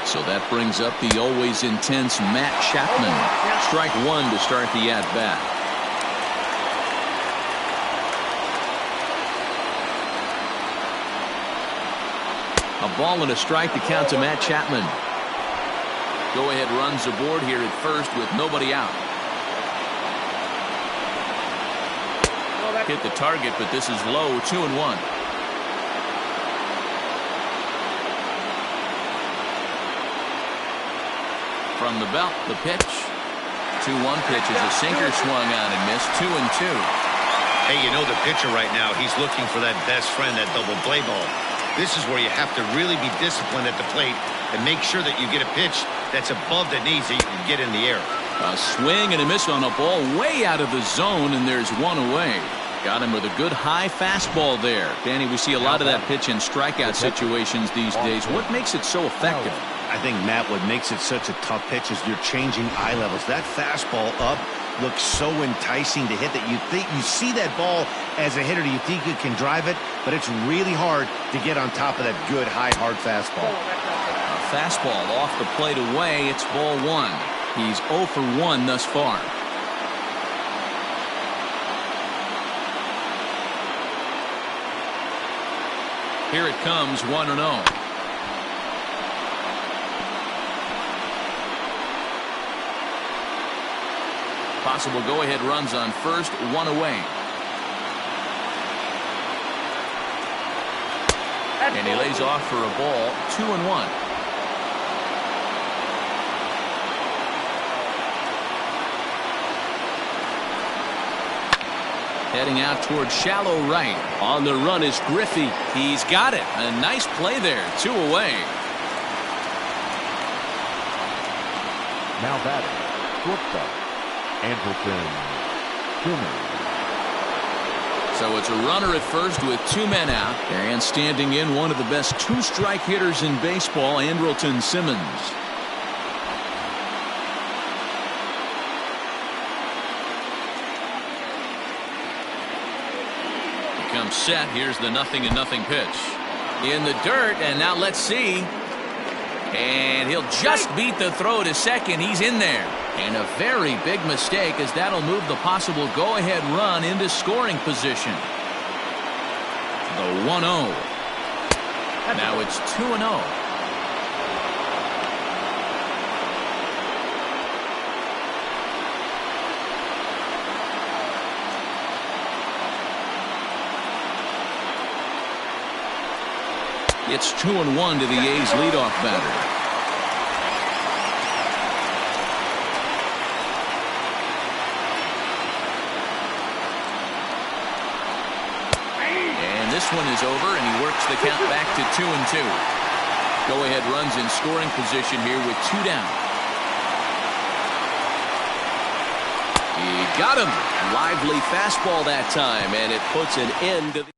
So that brings up the always intense Matt Chapman. Strike one to start the at-bat. A ball and a strike to count to Matt Chapman. Go-ahead runs aboard here at first with nobody out. Hit the target, but this is low, 2-1. From the belt, the pitch. 2-1 pitch is a sinker swung on and missed, 2-2. Hey, you know the pitcher right now, he's looking for that best friend, that double play ball. This is where you have to really be disciplined at the plate and make sure that you get a pitch that's above the knees that you can get in the air. A swing and a miss on a ball way out of the zone, and there's one away. Got him with a good high fastball there. Danny, we see a lot of that pitch in strikeout situations these days. What makes it so effective? I think, Matt, what makes it such a tough pitch is you're changing eye levels. That fastball up looks so enticing to hit that you think you see that ball as a hitter, you think you can drive it, but it's really hard to get on top of that good high hard fastball. A fastball off the plate away. It's ball one. He's 0 for 1 thus far. Here it comes, 1-0. Possible go-ahead runs on first, one away. And he lays off for a ball, 2-1. Heading out towards shallow right. On the run is Griffey. He's got it. A nice play there, 2 away. Now batting, shortstop, Andrelton Simmons. So it's a runner at first with 2 men out. And standing in, one of the best 2-strike hitters in baseball, Andrelton Simmons. He comes set. Here's the 0-0 pitch. In the dirt, and now let's see. And he'll just beat the throw to second. He's in there. And a very big mistake, as that'll move the possible go-ahead run into scoring position. The 1-0. Now it's 2-0. It's 2-1 to the A's leadoff batter. This one is over, and he works the count back to 2-2. Go-ahead runs in scoring position here with 2 down. He got him. Lively fastball that time, and it puts an end to the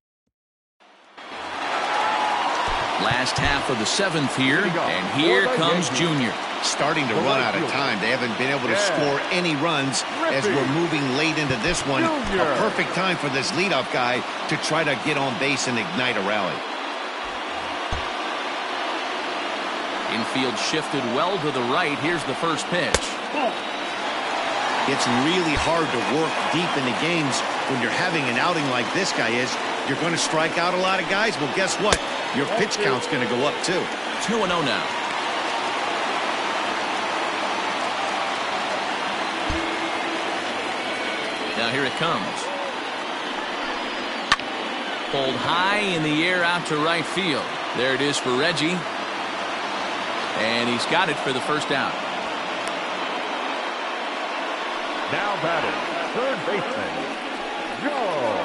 last half of the 7th here, and here comes Junior. Starting to run out of time. They haven't been able to score any runs as we're moving late into this one. A perfect time for this leadoff guy to try to get on base and ignite a rally. Infield shifted well to the right. Here's the first pitch. It's really hard to work deep into games when you're having an outing like this guy is. You're going to strike out a lot of guys. Well, guess what? Your pitch count's going to go up too. 2-0 now. Now here it comes. Pulled high in the air out to right field. There it is for Reggie. And he's got it for the first out. Now batting, third baseman, Joe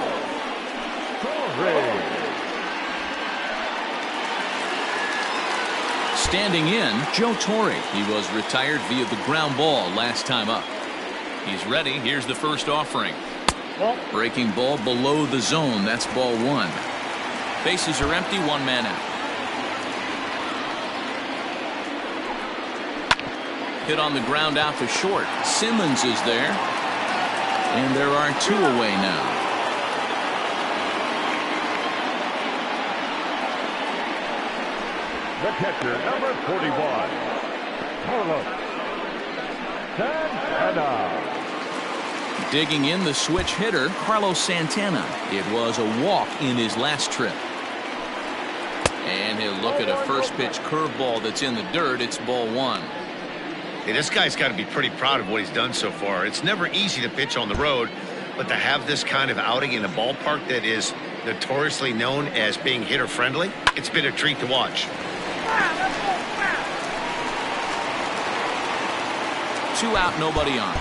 Torre. Standing in, Joe Torre. He was retired via the ground ball last time up. He's ready. Here's the first offering. Breaking ball below the zone. That's ball 1. Bases are empty. 1 man out. Hit on the ground out to short. Simmons is there. And there are 2 away now. The catcher, number 41, Carlos Santana. Digging in, the switch hitter, Carlos Santana. It was a walk in his last trip. And he'll look at a first pitch curveball that's in the dirt. It's ball 1. Hey, this guy's got to be pretty proud of what he's done so far. It's never easy to pitch on the road, but to have this kind of outing in a ballpark that is notoriously known as being hitter friendly, it's been a treat to watch. 2 out, nobody on.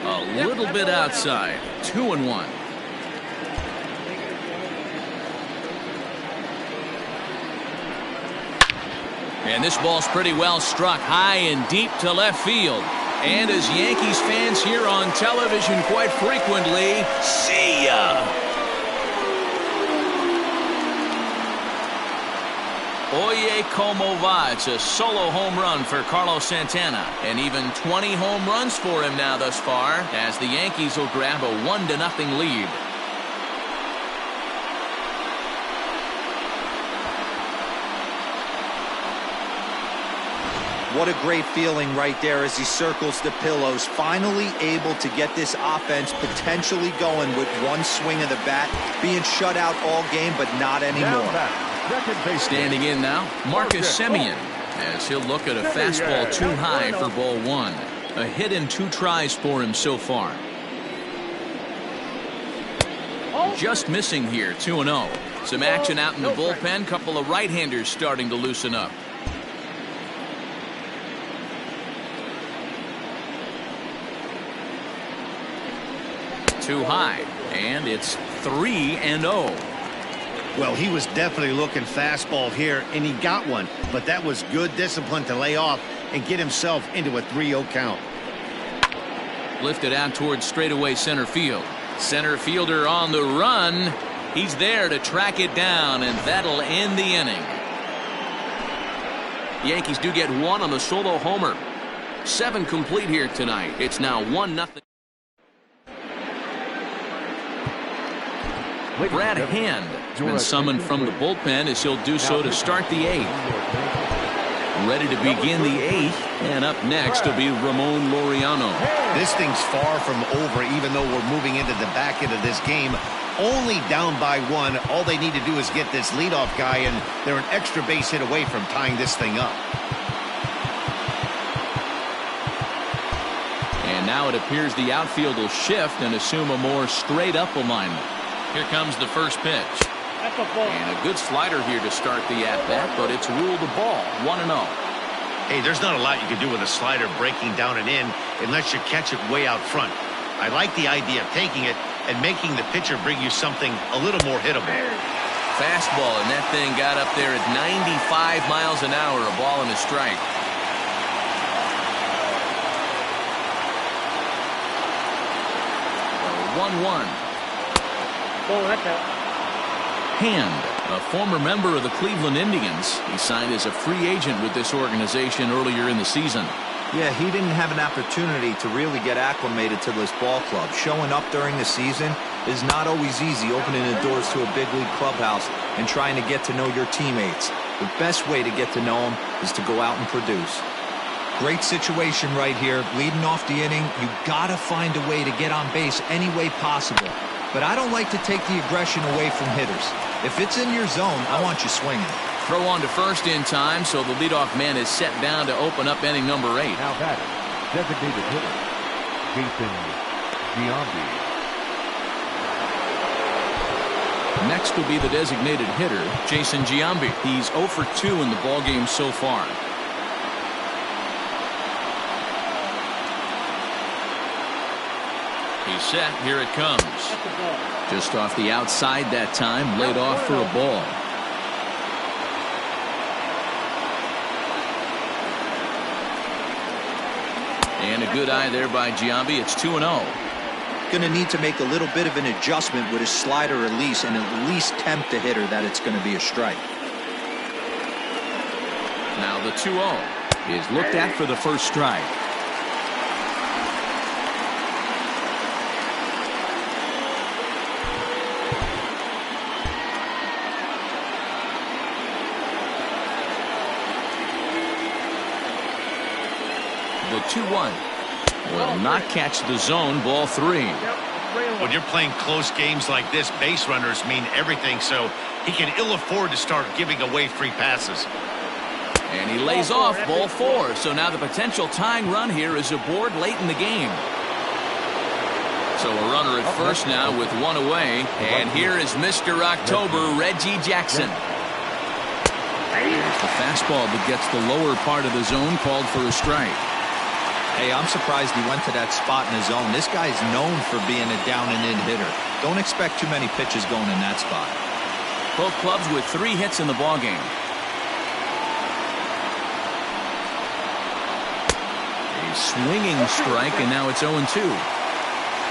A little bit outside. 2-1. And this ball's pretty well struck high and deep to left field. And as Yankees fans hear on television quite frequently, see ya! Oye como va. It's a solo home run for Carlos Santana. And even 20 home runs for him now thus far, as the Yankees will grab a 1-0 lead. What a great feeling right there as he circles the pillows. Finally able to get this offense potentially going with 1 swing of the bat. Being shut out all game, but not anymore. Standing in now, Marcus Semien, as he'll look at a fastball too high for ball 1. A hit in 2 tries for him so far. Just missing here, 2-0. Some action out in the bullpen. Couple of right-handers starting to loosen up. Too high, and it's 3-0. Well, he was definitely looking fastball here, and he got one. But that was good discipline to lay off and get himself into a 3-0 count. Lifted out towards straightaway center field. Center fielder on the run. He's there to track it down, and that'll end the inning. Yankees do get 1 on the solo homer. 7 complete here tonight. It's now 1-0. Brad Hand has been summoned from the bullpen as he'll do so to start the 8th. Ready to begin the 8th, and up next will be Ramon Laureano. This thing's far from over, even though we're moving into the back end of this game. Only down by 1. All they need to do is get this leadoff guy, and they're an extra base hit away from tying this thing up. And now it appears the outfield will shift and assume a more straight-up alignment. Here comes the first pitch. And a good slider here to start the at-bat, but it's ruled a ball, 1-0. Hey, there's not a lot you can do with a slider breaking down and in unless you catch it way out front. I like the idea of taking it and making the pitcher bring you something a little more hittable. Fastball, and that thing got up there at 95 miles an hour, a ball and a strike. So 1-1. Hand, a former member of the Cleveland Indians. He signed as a free agent with this organization earlier in the season. Yeah, he didn't have an opportunity to really get acclimated to this ball club. Showing up during the season is not always easy, opening the doors to a big league clubhouse and trying to get to know your teammates. The best way to get to know them is to go out and produce. Great situation right here. Leading off the inning, you gotta find a way to get on base any way possible. But I don't like to take the aggression away from hitters. If it's in your zone, I want you swinging. Throw on to first in time, so the leadoff man is set down to open up inning number 8. Now batting, designated hitter, Jason Giambi. Next will be the designated hitter, Jason Giambi. He's 0 for 2 in the ballgame so far. He's set. Here it comes. Just off the outside that time, laid off for a ball. And a good eye there by Giambi. It's 2-0. Going to need to make a little bit of an adjustment with his slider release and at least tempt the hitter that it's going to be a strike. Now the 2-0 is looked at for the first strike. The 2-1 will not catch the zone. Ball 3. When you're playing close games like this, base runners mean everything, so he can ill afford to start giving away free passes. And he lays off. Ball 4. So now the potential tying run here is aboard late in the game. So a runner at first now with 1 away. And here is Mr. October, Reggie Jackson. There's the fastball that gets the lower part of the zone, called for a strike. Hey, I'm surprised he went to that spot in his zone. This guy's known for being a down and in hitter. Don't expect too many pitches going in that spot. Both clubs with 3 hits in the ballgame. A swinging strike, and now it's 0-2.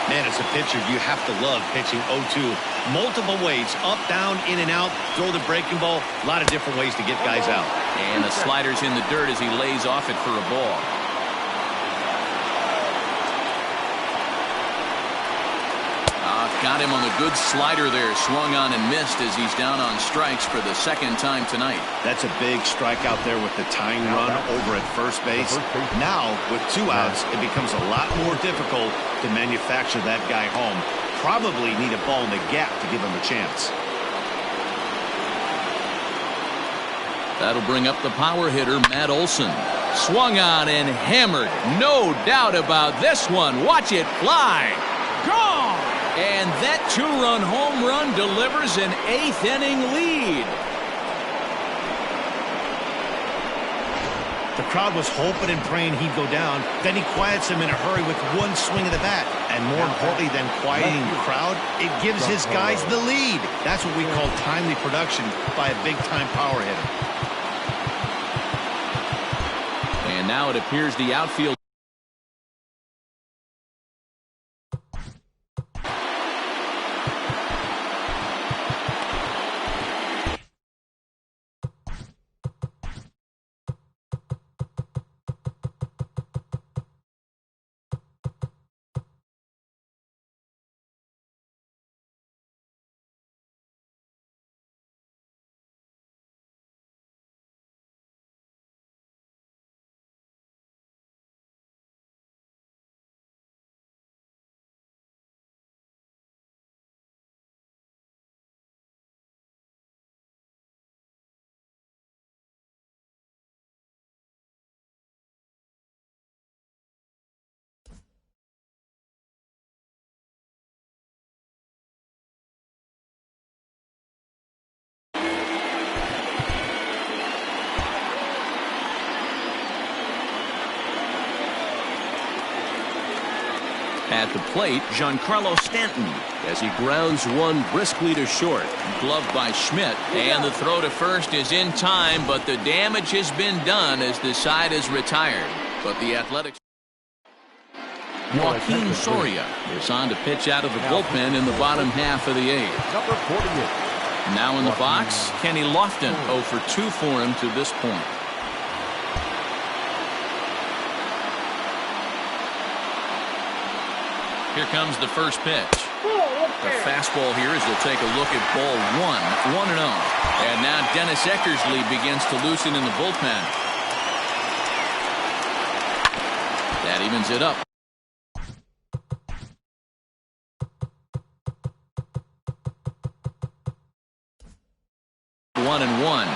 Man, as a pitcher, you have to love pitching 0-2. Multiple ways, up, down, in and out, throw the breaking ball. A lot of different ways to get guys out. And the slider's in the dirt as he lays off it for a ball. Got him on the good slider there. Swung on and missed as he's down on strikes for the second time tonight. That's a big strike out there with the tying run over at first base. Now, with 2 outs, it becomes a lot more difficult to manufacture that guy home. Probably need a ball in the gap to give him a chance. That'll bring up the power hitter, Matt Olson. Swung on and hammered. No doubt about this one. Watch it fly. Gone! And that 2-run home run delivers an 8th inning lead. The crowd was hoping and praying he'd go down. Then he quiets him in a hurry with 1 swing of the bat. And more importantly than quieting the crowd, it gives his guys the lead. That's what we call timely production by a big-time power hitter. And now it appears the outfield At the plate, Giancarlo Stanton, as he grounds one briskly to short. Gloved by Schmidt, and the throw to first is in time, but the damage has been done as the side is retired. But the Athletics. Joaquin Soria is on to pitch out of the bullpen in the bottom half of the eighth. Number 48. Now in the box, Kenny Lofton, 0 for 2 for him to this point. Here comes the first pitch. The fastball here as they'll take a look at ball 1, 1-0. And now Dennis Eckersley begins to loosen in the bullpen. That evens it up. One and one.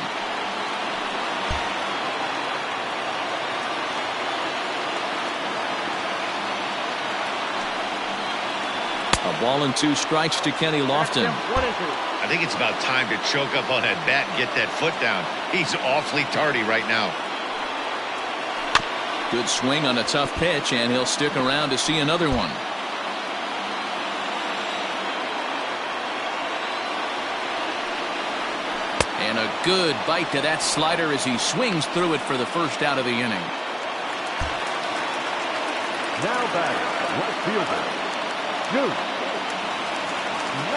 A ball and 2 strikes to Kenny Lofton. I think it's about time to choke up on that bat and get that foot down. He's awfully tardy right now. Good swing on a tough pitch, and he'll stick around to see another one. And a good bite to that slider as he swings through it for the first out of the inning. Now batting, left fielder, Duke.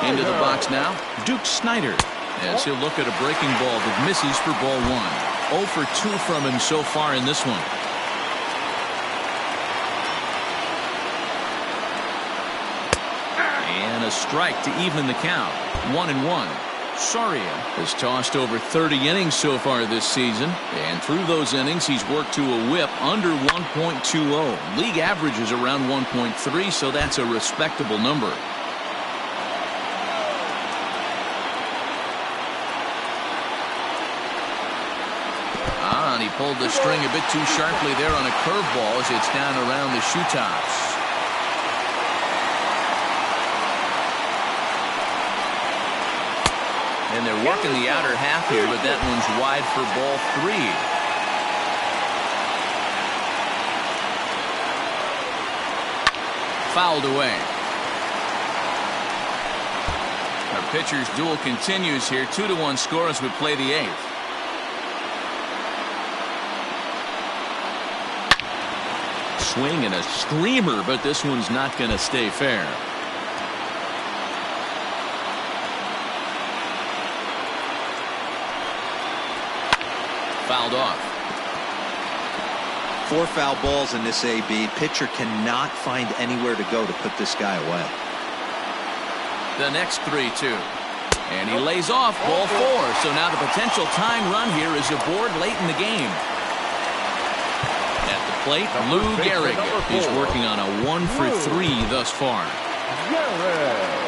Into the box now, Duke Snider, as he'll look at a breaking ball that misses for ball 1. 0 for 2 from him so far in this one. And a strike to even the count. 1-1. Soria has tossed over 30 innings so far this season, and through those innings he's worked to a whip under 1.20. League average is around 1.3, so that's a respectable number. And he pulled the string a bit too sharply there on a curveball as it's down around the shoe tops. And they're working the outer half here, but that one's wide for ball 3. Fouled away. Our pitcher's duel continues here. 2-1 score as we play the 8th. Swing and a screamer, but this one's not going to stay fair. Fouled off. 4 foul balls in this AB. Pitcher cannot find anywhere to go to put this guy away. The next 3-2. And he lays off ball 4. So now the potential tying run here is aboard late in the game. At the plate, Lou Gehrig. He's working on a 1 for 3 thus far. Gehrig.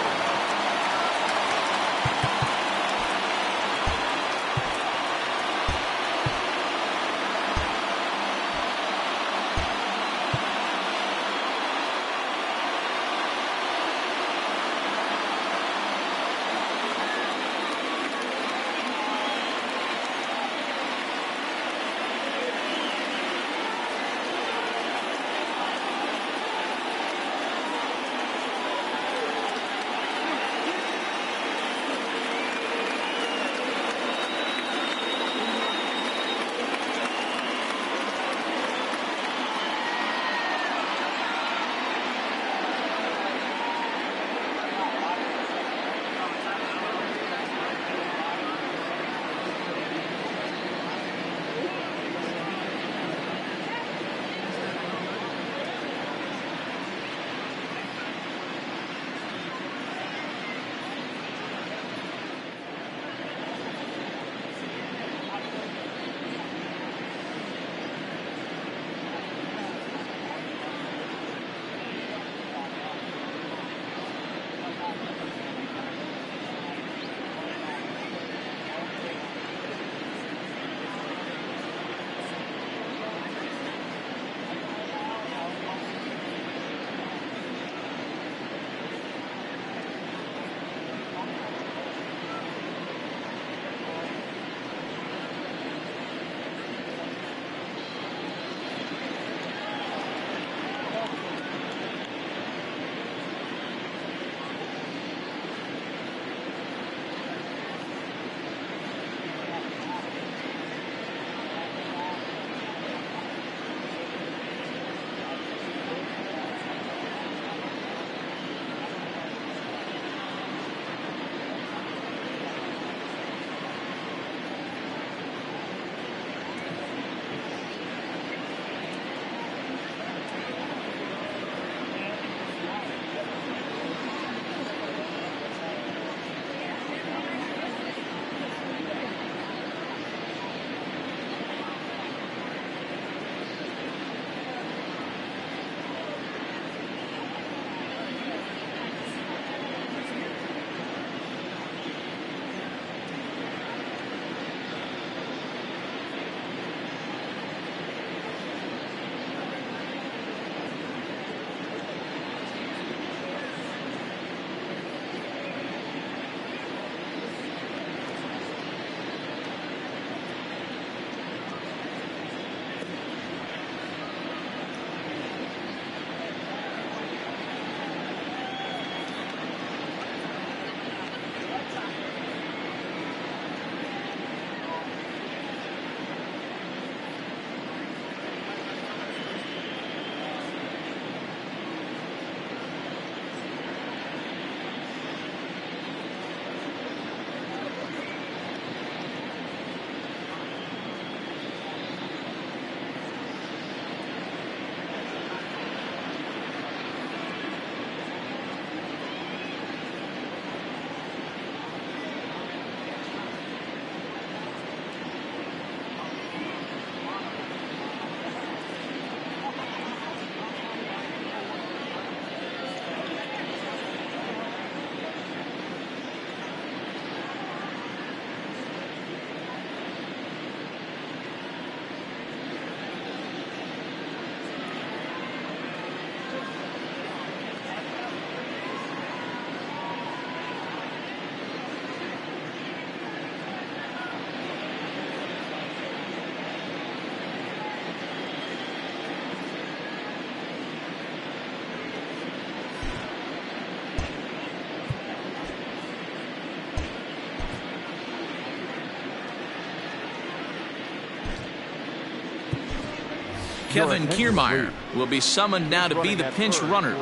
Kevin Kiermaier will be summoned now to be the pinch runner.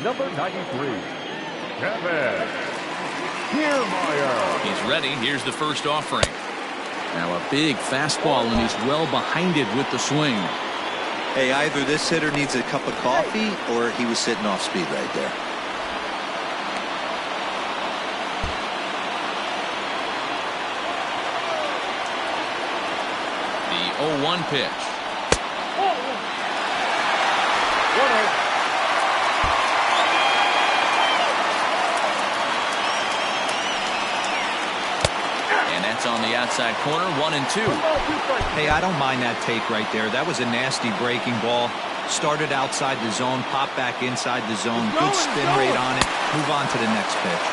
Number 93, Kevin Kiermaier. He's ready. Here's the first offering. Now a big fastball, and he's well behind it with the swing. Hey, either this hitter needs a cup of coffee or he was sitting off speed right there. The 0-1 pitch. And that's on the outside corner, 1-2. Hey, I don't mind that take right there. That was a nasty breaking ball. Started outside the zone, popped back inside the zone. Good spin rate on it. Move on to the next pitch.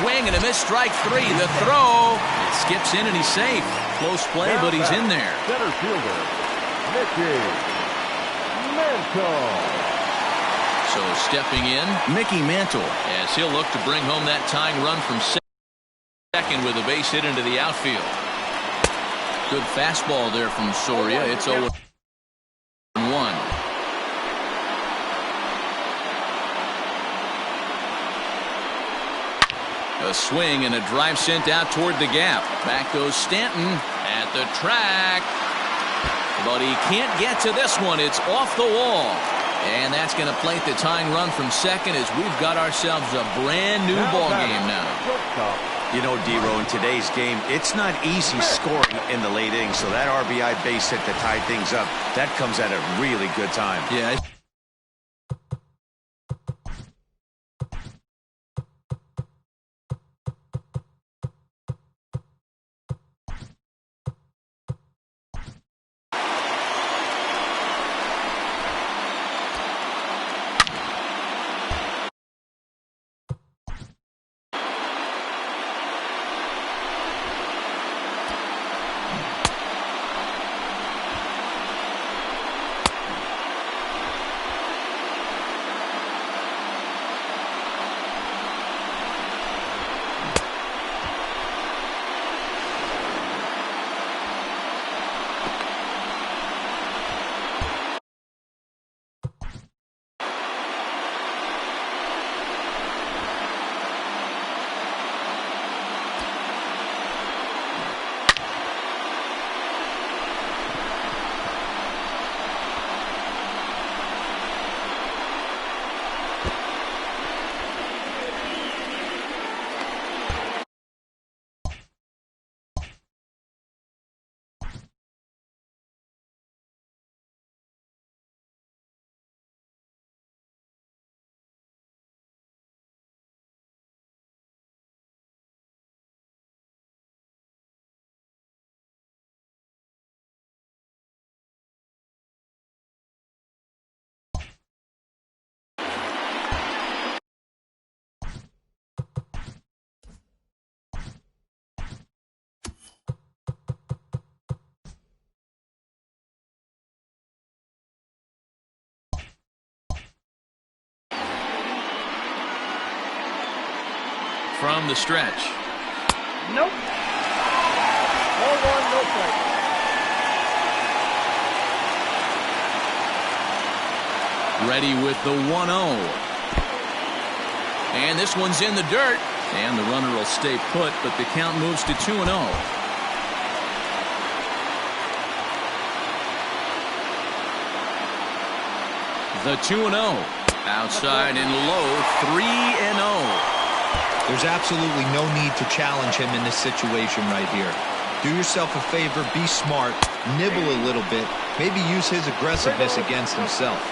Swing and a miss, strike three. The throw. It skips in and he's safe. Close play, but he's in there. Center fielder, Mickey Mantle. So stepping in, Mickey Mantle, as he'll look to bring home that tying run from second with a base hit into the outfield. Good fastball there from Soria. It's 0-1. A swing and a drive sent out toward the gap. Back goes Stanton at the track. But he can't get to this one. It's off the wall. And that's going to plate the tying run from second as we've got ourselves a brand new ball game now. You know, D-Row, in today's game, it's not easy scoring in the late innings. So that RBI base hit to tie things up, that comes at a really good time. Yeah. From the stretch. Nope. 4-1, no play. Ready with the 1-0. And this one's in the dirt. And the runner will stay put, but the count moves to 2-0. The 2-0. Outside and low, 3-0. There's absolutely no need to challenge him in this situation right here. Do yourself a favor, be smart, nibble a little bit, maybe use his aggressiveness against himself.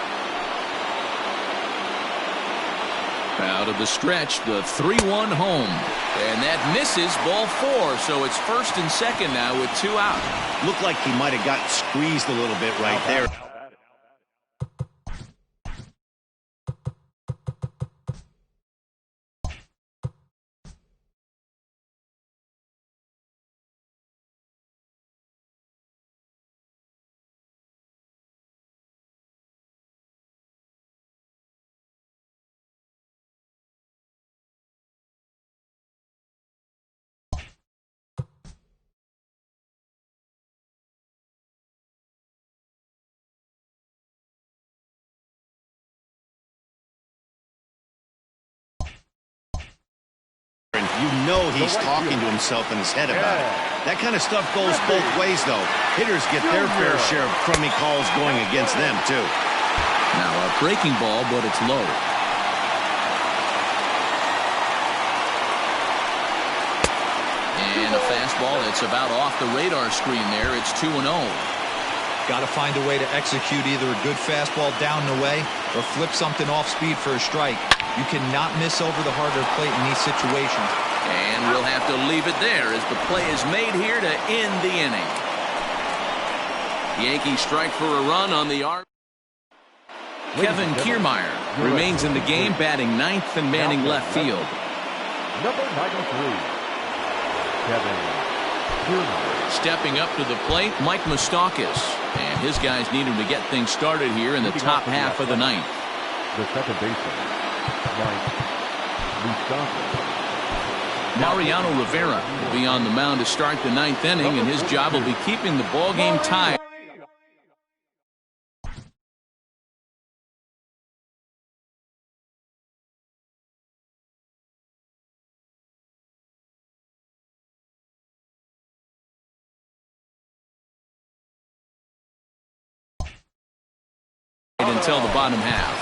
Out of the stretch, the 3-1 home. And that misses, ball 4, so it's first and second now with 2 out. Looked like he might have gotten squeezed a little bit right there. You know he's talking to himself in his head about it. That kind of stuff goes both ways, though. Hitters get their fair share of crummy calls going against them, too. Now a breaking ball, but it's low. And a fastball that's about off the radar screen there. It's 2-0. Got to find a way to execute either a good fastball down and away or flip something off speed for a strike. You cannot miss over the heart of the plate in these situations. And we'll have to leave it there as the play is made here to end the inning. Yankees strike for a run on the arm. Kevin Kiermaier remains in the game, batting ninth and manning left field. Number 93, Kevin Kiermaier. Stepping up to the plate, Mike Moustakas. And his guys need him to get things started here in the top half of the ninth. The second baseman, Mike Moustakas. Mariano Rivera will be on the mound to start the ninth inning, and his job will be keeping the ball game tied. Until the bottom half.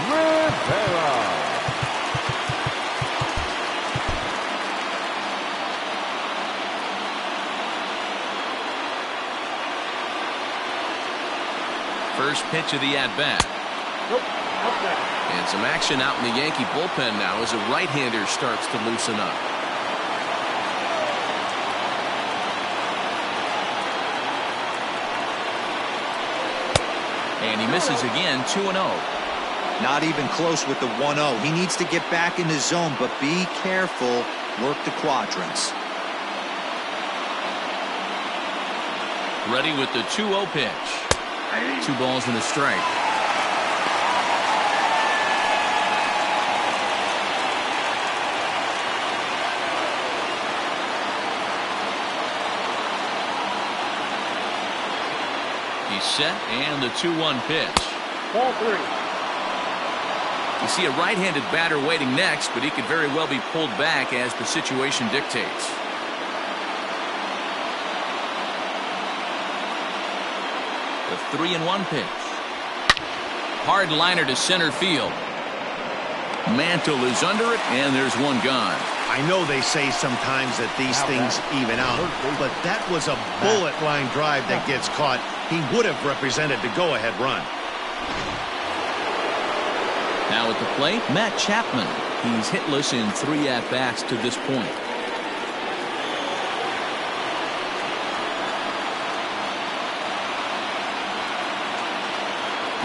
Rivera. First pitch of the at-bat. And some action out in the Yankee bullpen now as a right-hander starts to loosen up. And he misses again, 2-0. Not even close with the 1-0. He needs to get back in the zone, but be careful. Work the quadrants. Ready with the 2-0 pitch. 2 balls and a strike. He's set, and the 2-1 pitch. Ball 3. You see a right-handed batter waiting next, but he could very well be pulled back as the situation dictates. The 3-1 pitch. Hard liner to center field. Mantle is under it, and there's one gone. I know they say sometimes that these things even out, but that was a bullet line drive that gets caught. He would have represented the go-ahead run. Now at the plate, Matt Chapman. He's hitless in 3 at-bats to this point.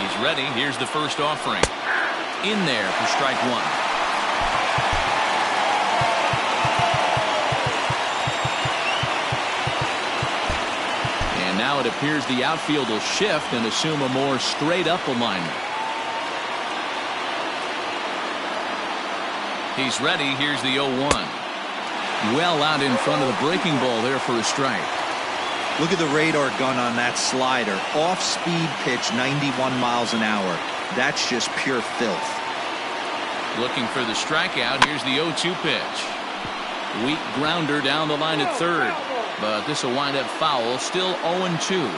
He's ready. Here's the first offering. In there for strike 1. And now it appears the outfield will shift and assume a more straight-up alignment. He's ready. Here's the 0-1. Well out in front of the breaking ball there for a strike. Look at the radar gun on that slider. Off-speed pitch, 91 miles an hour. That's just pure filth. Looking for the strikeout. Here's the 0-2 pitch. Weak grounder down the line at third. But this will wind up foul. Still 0-2.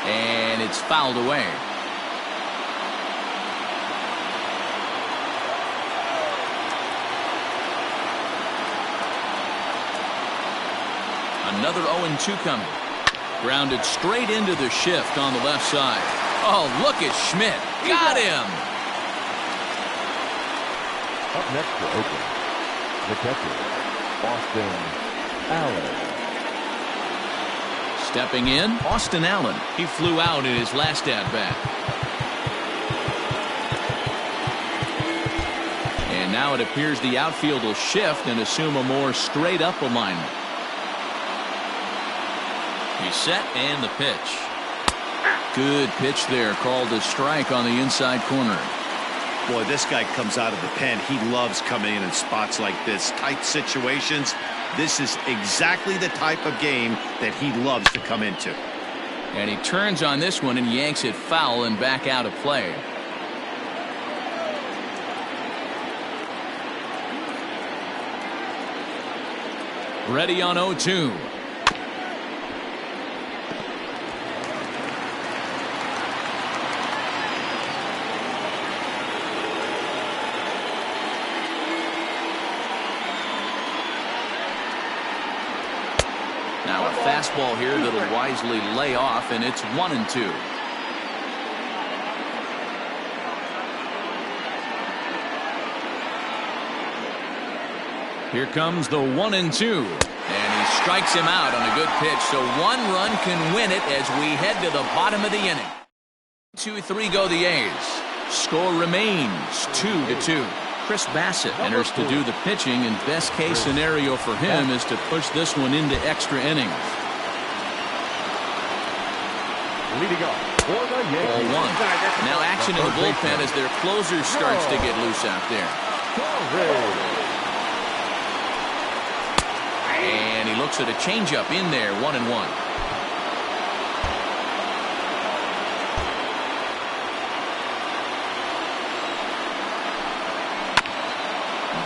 And it's fouled away. Another 0-2 coming. Grounded straight into the shift on the left side. Oh, look at Schmidt. Got him. Up next for Oakland, the catcher, Austin Allen. Stepping in, Austin Allen. He flew out in his last at-bat. And now it appears the outfield will shift and assume a more straight-up alignment. He's set, and the pitch. Good pitch there, called a strike on the inside corner. Boy, this guy comes out of the pen. He loves coming in spots like this. Tight situations. This is exactly the type of game that he loves to come into. And he turns on this one and yanks it foul and back out of play. Ready on 0-2. Now a fastball here that'll wisely lay off, and it's 1-2. Here comes the 1-2, and he strikes him out on a good pitch. So one run can win it as we head to the bottom of the inning. 2-3 go the A's. Score remains 2-2. Chris Bassett enters to do the pitching, and best case scenario for him is to push this one into extra innings. Leading off for the Yankees. 0-1. Now action in the bullpen as their closer starts to get loose out there. And he looks at a changeup in there, 1-1.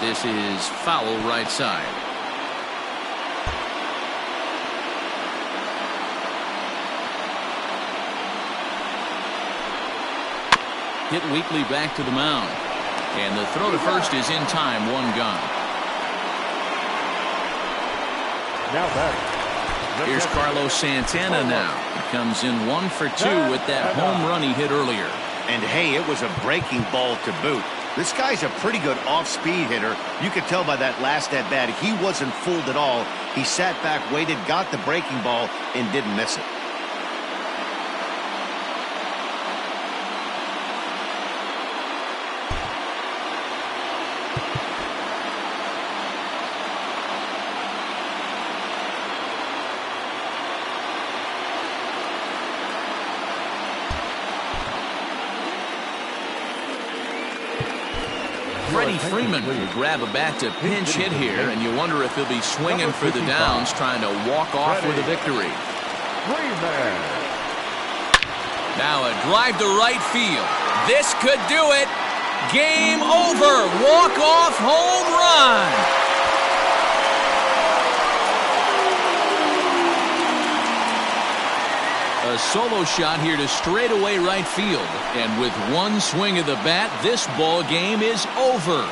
This is foul right side. Hit weakly back to the mound. And the throw to first is in time, one gone. Now back. Here's Carlos Santana now. He comes in 1 for 2 with that home run he hit earlier. And hey, it was a breaking ball to boot. This guy's a pretty good off-speed hitter. You could tell by that last at-bat he wasn't fooled at all. He sat back, waited, got the breaking ball, and didn't miss it. Freddie Freeman will grab a bat to pinch hit here, and you wonder if he'll be swinging for the downs, trying to walk off with a victory. Now a drive to right field. This could do it. Game over. Walk-off home run. A solo shot here to straightaway right field. And with one swing of the bat, this ball game is over.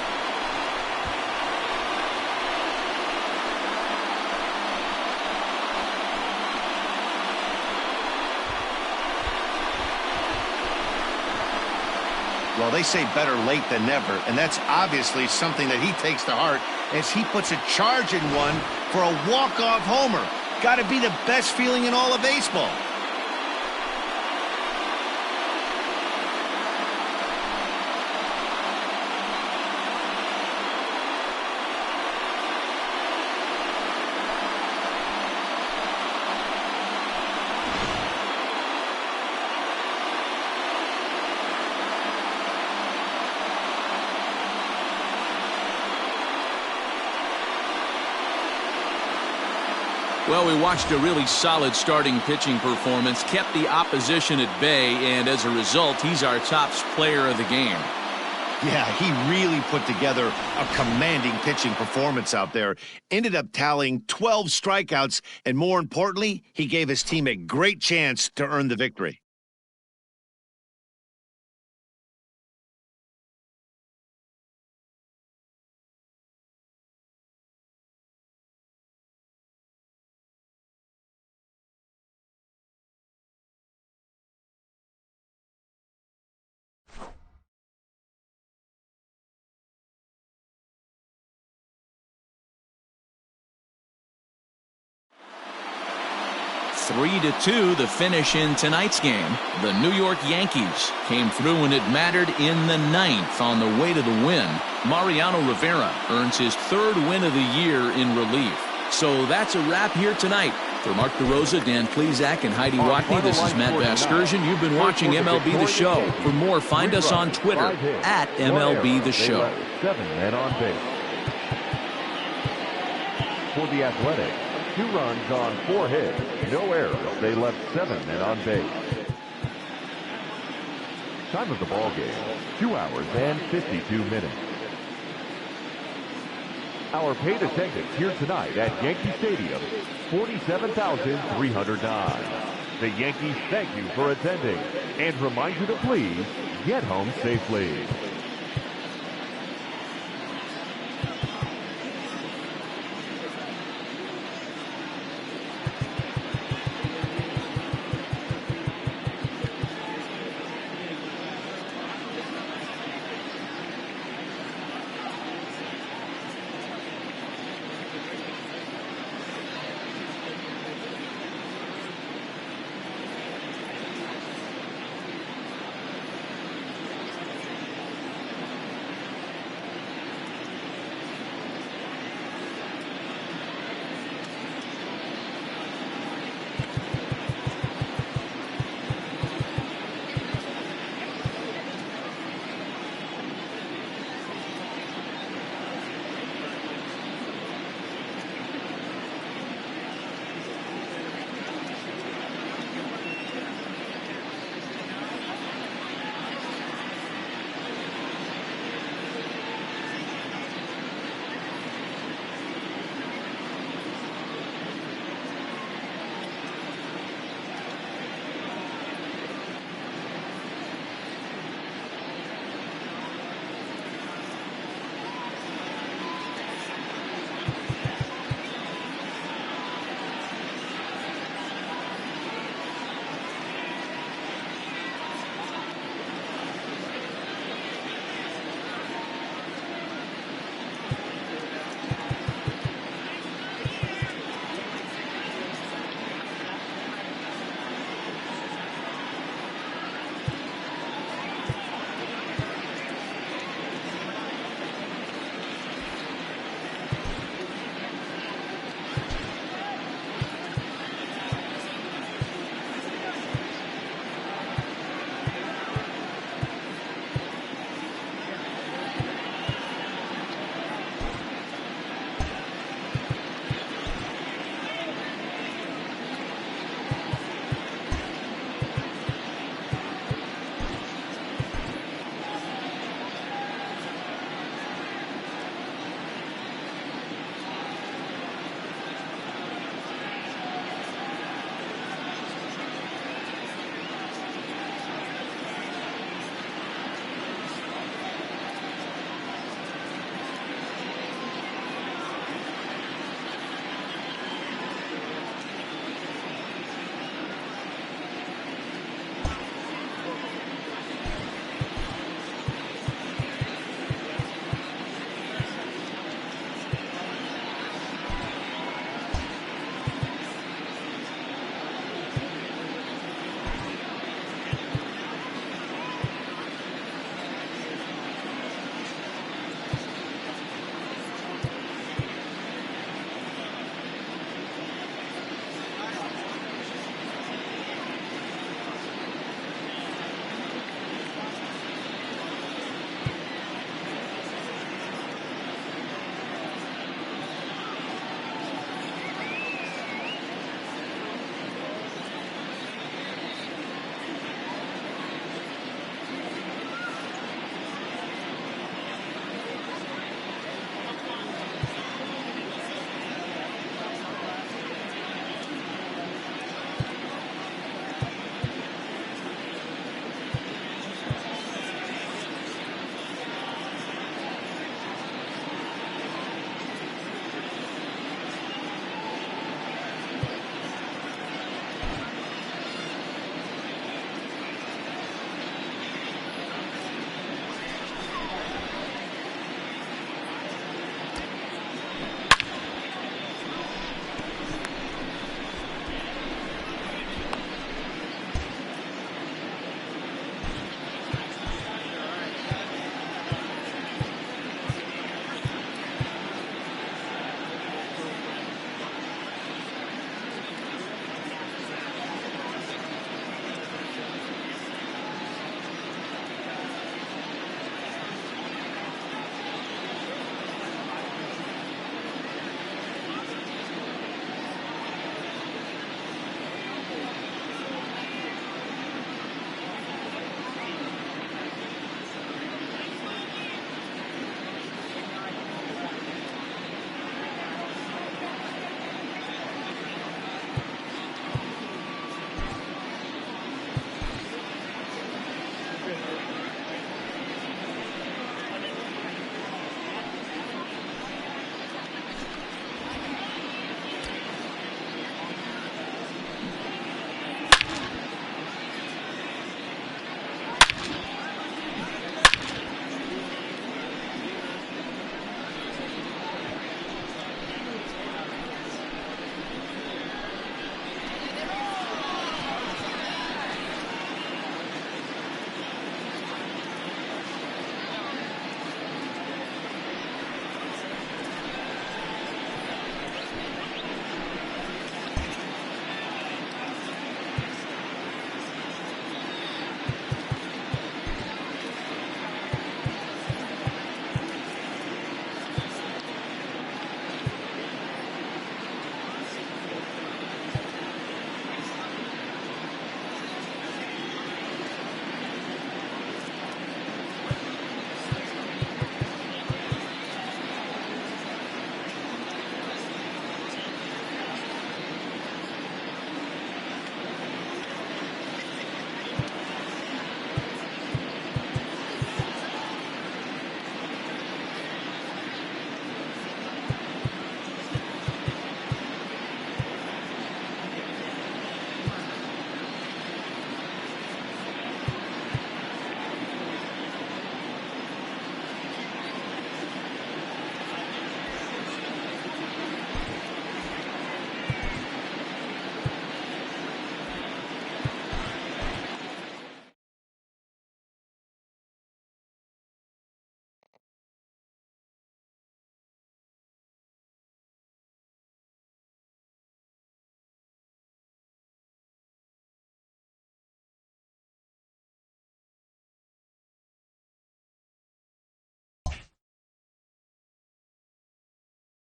Well, they say better late than never, and that's obviously something that he takes to heart as he puts a charge in one for a walk-off homer. Got to be the best feeling in all of baseball. Well, we watched a really solid starting pitching performance, kept the opposition at bay, and as a result, he's our top player of the game. Yeah, he really put together a commanding pitching performance out there. Ended up tallying 12 strikeouts, and more importantly, he gave his team a great chance to earn the victory. Three to 2, the finish in tonight's game. The New York Yankees came through when it mattered in the 9th on the way to the win. Mariano Rivera earns his 3rd win of the year in relief. So that's a wrap here tonight. For Mark DeRosa, Dan Plesac, and Heidi Watney, this is Matt Vasgersian. You've been watching MLB The Show. For more, find us on Twitter at MLB The Show. 7 men on base. For the Athletics, 2 runs on 4 hits, no errors. They left 7 men on base. Time of the ball game, 2 hours and 52 minutes. Our paid attendance here tonight at Yankee Stadium, 47,309. The Yankees thank you for attending and remind you to please get home safely.